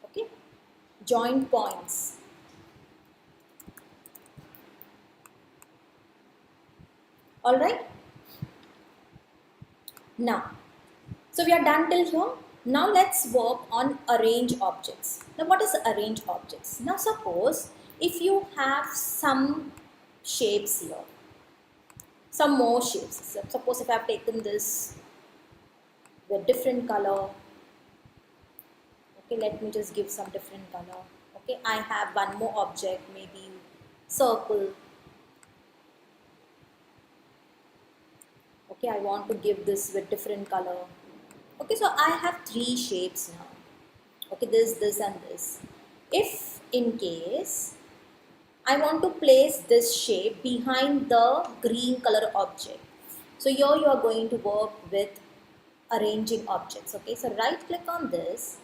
Okay, join points. All right. Now, so we are done till here. Now let's work on arrange objects. Now what is arrange objects? Now suppose if you have some shapes here, some more shapes. So suppose if I have taken this with different color. Okay, let me just give some different color. Okay, I have one more object, maybe circle. Okay, I want to give this with different color. Okay, so I have 3 shapes now. Okay, this and this. If in case I want to place this shape behind the green color object, so here you are going to work with arranging objects. Okay, so right click on this,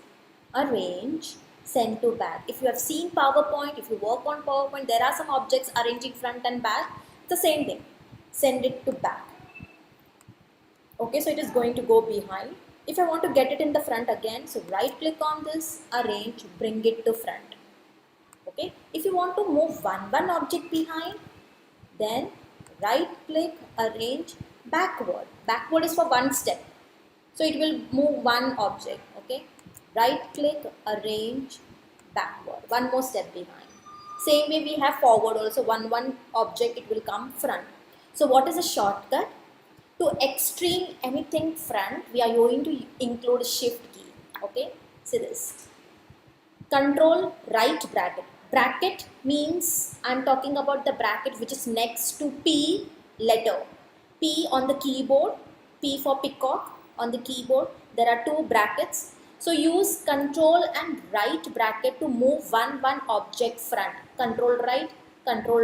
arrange, send to back. If you have seen PowerPoint, if you work on PowerPoint, there are some objects arranging front and back. The same thing, send it to back. Okay, so it is going to go behind. If I want to get it in the front again, so right click on this, arrange, bring it to front. Okay, if you want to move one object behind, then right click, arrange, backward. Backward is for 1 step, so it will move 1 object. Okay, right click, arrange, backward, 1 more step behind. Same way we have forward also, one object it will come front. So what is a shortcut? To extreme anything front, we are going to include shift key. Okay, see this. Control right bracket. Bracket means I'm talking about the bracket which is next to P letter. P on the keyboard, P for peacock on the keyboard. There are two brackets. So use control and right bracket to move one object front. Control right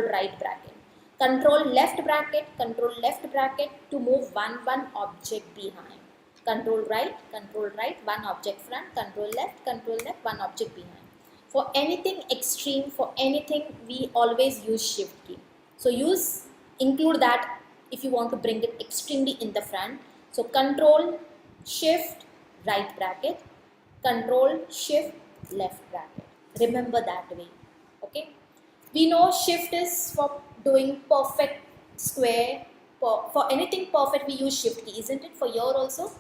bracket. Control left bracket to move one object behind. Control right, one object front, control left, one object behind. For anything extreme, for anything, we always use shift key. So include that if you want to bring it extremely in the front. So control, shift, right bracket, control, shift, left bracket. Remember that way, okay? We know shift is for doing perfect square. For anything perfect, we use shift key, isn't it? For here also,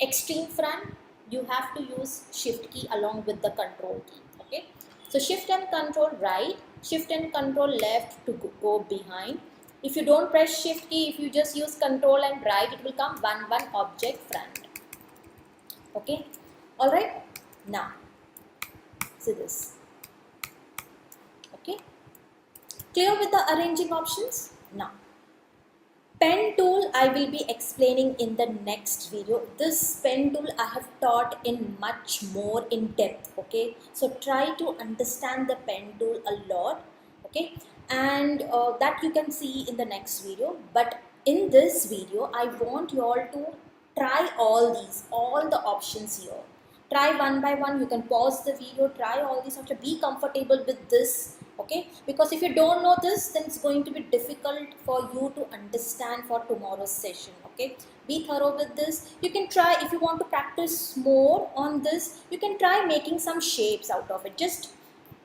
extreme front, you have to use shift key along with the control key. Okay, so shift and control right, shift and control left to go behind. If you don't press shift key, if you just use control and right, it will come one object front. Okay, all right. Now see this. Okay, clear with the arranging options? Now pen tool I will be explaining in the next video. This pen tool I have taught in much more in depth. Okay, so try to understand the pen tool a lot. Okay, and that you can see in the next video. But in this video I want you all to try all the options here. Try one by one. You can pause the video, try all these options, be comfortable with this. Okay, because if you don't know this, then it's going to be difficult for you to understand for tomorrow's session. Okay, be thorough with this. You can try, if you want to practice more on this, you can try making some shapes out of it. Just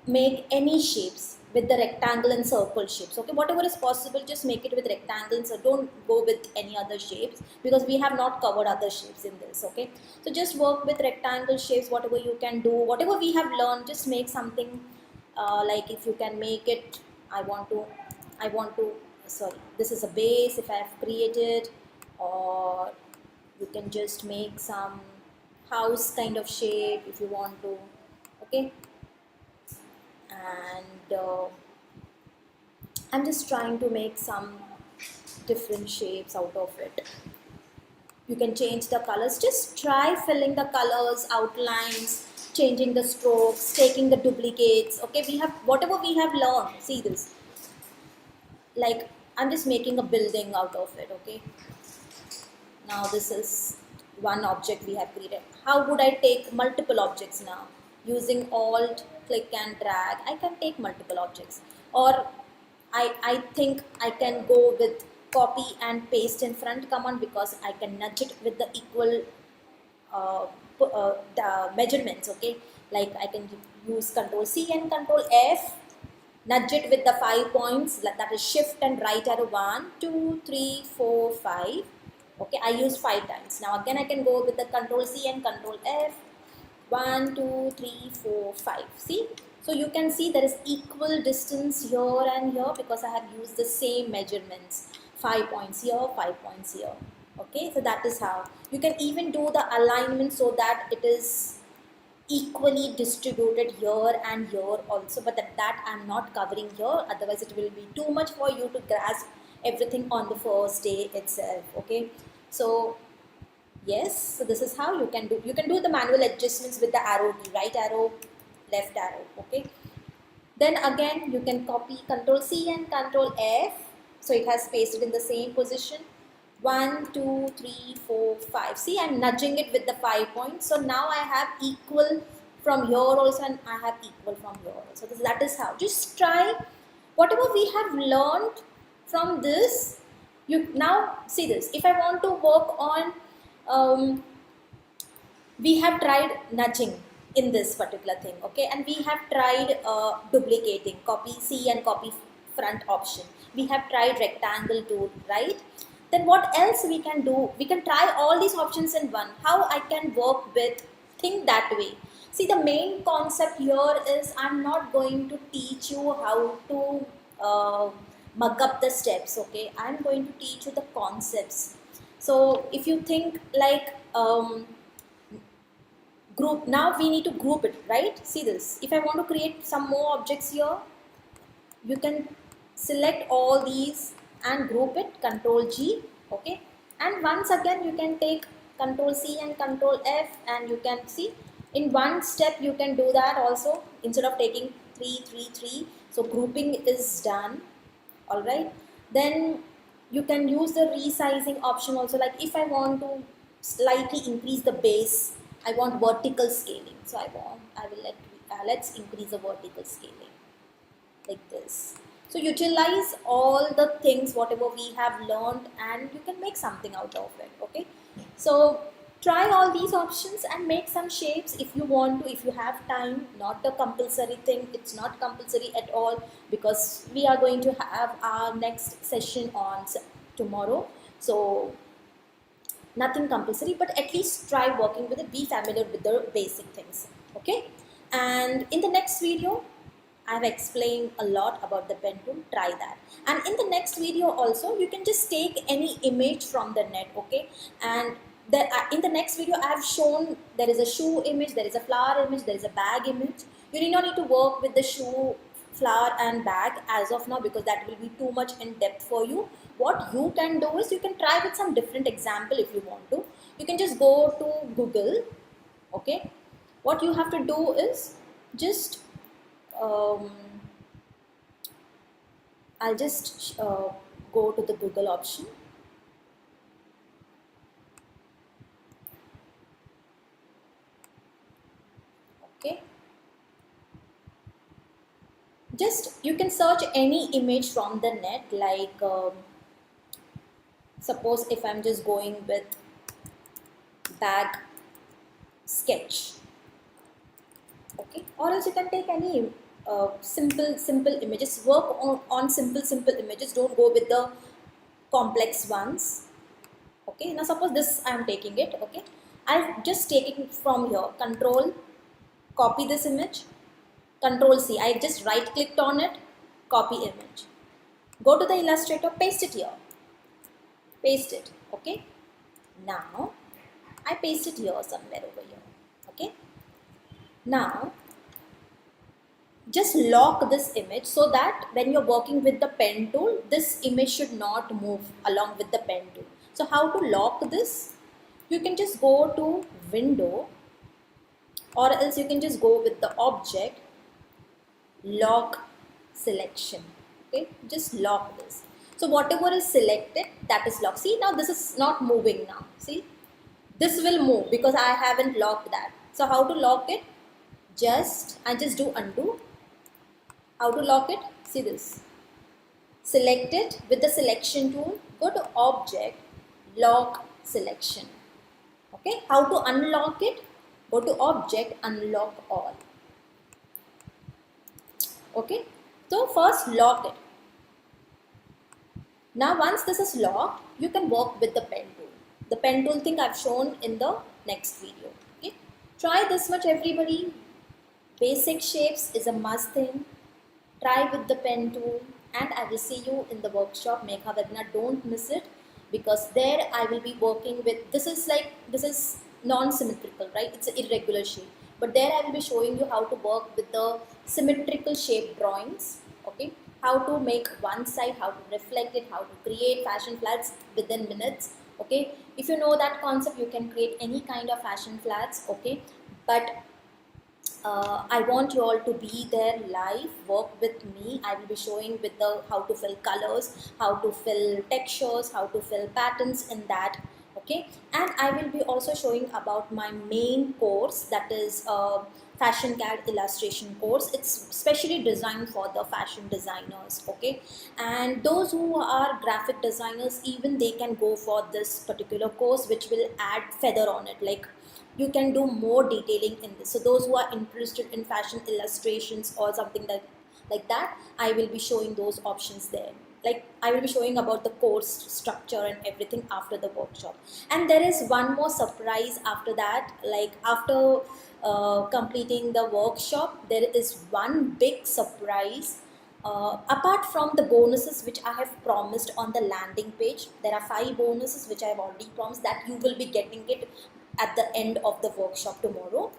make any shapes with the rectangle and circle shapes. Okay, whatever is possible, just make it with rectangle, so don't go with any other shapes, because we have not covered other shapes in this. Okay, so just work with rectangle shapes, whatever you can do, whatever we have learned, just make something. Like if you can make it, I want to sorry, this is a base if I have created, or you can just make some house kind of shape if you want to. Okay, and I'm just trying to make some different shapes out of it. You can change the colors, just try filling the colors, outlines, changing the strokes, taking the duplicates. Okay, we have whatever we have learned. See this, like I'm just making a building out of it. Okay, now this is one object we have created. How would I take multiple objects now? Using alt, click and drag, I can take multiple objects. Or I think I can go with copy and paste in front command, because I can nudge it with the equal the measurements. Okay, like I can use control C and control F, nudge it with the 5 points, that is shift and right arrow, 1 2 3 4 5. Okay, I use 5 times. Now again I can go with the control C and control F, 1 2 3 4 5. See, so you can see there is equal distance here and here, because I have used the same measurements. 5 points here, 5 points here. Okay, so that is how you can even do the alignment, so that it is equally distributed here and here also, but that I'm not covering here, otherwise it will be too much for you to grasp everything on the first day itself. Okay, so yes, so this is how you can do the manual adjustments with the arrow key, right arrow, left arrow. Okay, then again you can copy, control C and control F, so it has pasted in the same position. 1 2 3 4 5. See, I'm nudging it with the 5 points, so now I have equal from here also, and I have equal from here also. So that is how. Just try whatever we have learned from this. You now see this. If I want to work on we have tried nudging in this particular thing. Okay, and we have tried duplicating, copy C and copy front option. We have tried rectangle tool, right? Then what else we can do? We can try all these options in one. How I can work with, think that way. See, the main concept here is I'm not going to teach you how to mug up the steps, okay? I'm going to teach you the concepts. So if you think like group, now we need to group it, right? See this. If I want to create some more objects here, you can select all these and group it, Control G, okay? And once again you can take Control C and Control F, and you can see in one step you can do that also, instead of taking 3 3 3. So grouping is done. All right, then you can use the resizing option also. Like if I want to slightly increase the base, I want vertical scaling, so I will let's increase the vertical scaling like this. So utilize all the things whatever we have learned, and you can make something out of it, okay? So try all these options and make some shapes if you want to, if you have time. Not a compulsory thing, it's not compulsory at all, because we are going to have our next session on tomorrow. So nothing compulsory, but at least try working with it, be familiar with the basic things, okay? And in the next video I have explained a lot about the pen tool. Try that. And in the next video also, you can just take any image from the net, okay? And in the next video, I have shown there is a shoe image, there is a flower image, there is a bag image. You do not need to work with the shoe, flower and bag as of now, because that will be too much in depth for you. What you can do is you can try with some different example if you want to. You can just go to Google, okay? What you have to do is just um, I'll just go to the Google option. Okay. Just you can search any image from the net, like suppose if I'm just going with bag sketch. Okay. Or else you can take any simple images. Work on simple images. Don't go with the complex ones. Okay, now suppose this I am taking it, okay, I'll just take it from here, control, copy this image, control C, I just right clicked on it, copy image, go to the Illustrator, paste it here, paste it, okay. Now I paste it here somewhere over here, okay. Now just lock this image, so that when you're working with the pen tool, this image should not move along with the pen tool. So how to lock this? You can just go to window, or else you can just go with the object, lock selection, okay, just lock this. So whatever is selected, that is locked. See, now this is not moving now, see, this will move because I haven't locked that. So how to lock it? I just do undo. How to lock it? See this. Select it with the selection tool. Go to object, lock selection. Okay. How to unlock it? Go to object, unlock all. Okay. So first lock it. Now once this is locked, you can work with the pen tool. The pen tool thing I've shown in the next video. Okay. Try this much, everybody. Basic shapes is a must thing. Try with the pen tool, and I will see you in the workshop Megha webinar. Don't miss it, because there I will be working with, this is non-symmetrical, right? It's an irregular shape, but there I will be showing you how to work with the symmetrical shape drawings, okay? How to make one side, how to reflect it, how to create fashion flats within minutes, okay? If you know that concept, you can create any kind of fashion flats, okay? But I want you all to be there live, work with me. I will be showing with the how to fill colors, how to fill textures, how to fill patterns in that, okay. And I will be also showing about my main course, that is fashion CAD illustration course. It's specially designed for the fashion designers, okay. And those who are graphic designers, even they can go for this particular course, which will add feather on it, like you can do more detailing in this. So those who are interested in fashion illustrations or something like that, I will be showing those options there. like I will be showing about the course structure and everything after the workshop. And there is one more surprise after that, like after completing the workshop, there is one big surprise. Apart from the bonuses which I have promised on the landing page, there are 5 bonuses which I have already promised that you will be getting it at the end of the workshop tomorrow.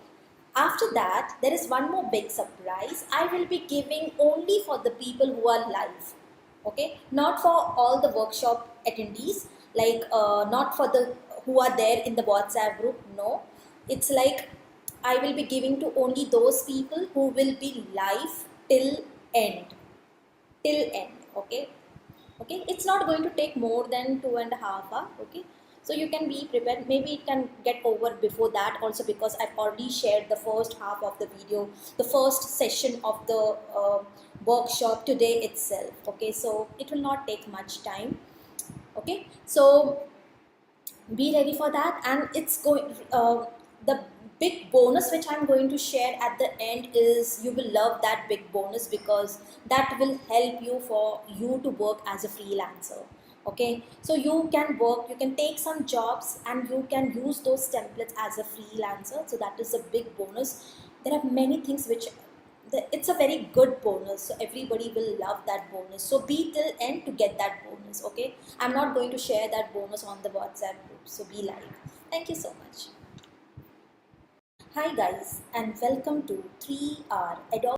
After that, there is one more big surprise. I will be giving only for the people who are live. Okay, not for all the workshop attendees, like not for the who are there in the WhatsApp group. No, it's like I will be giving to only those people who will be live till end, okay. Okay, it's not going to take more than 2.5 hours. Okay, so you can be prepared. Maybe it can get over before that also, because I've already shared the first half of the video, the first session of the workshop today itself. Okay, so it will not take much time. Okay, so be ready for that. And it's going the big bonus which I'm going to share at the end is, you will love that big bonus, because that will help you for you to work as a freelancer. Okay, so you can work, you can take some jobs and you can use those templates as a freelancer. So that is a big bonus. There are many things which it's a very good bonus, so everybody will love that bonus. So be till end to get that bonus. Okay, I'm not going to share that bonus on the WhatsApp group, so be live. Thank you so much. Hi guys, and welcome to 3R Adobe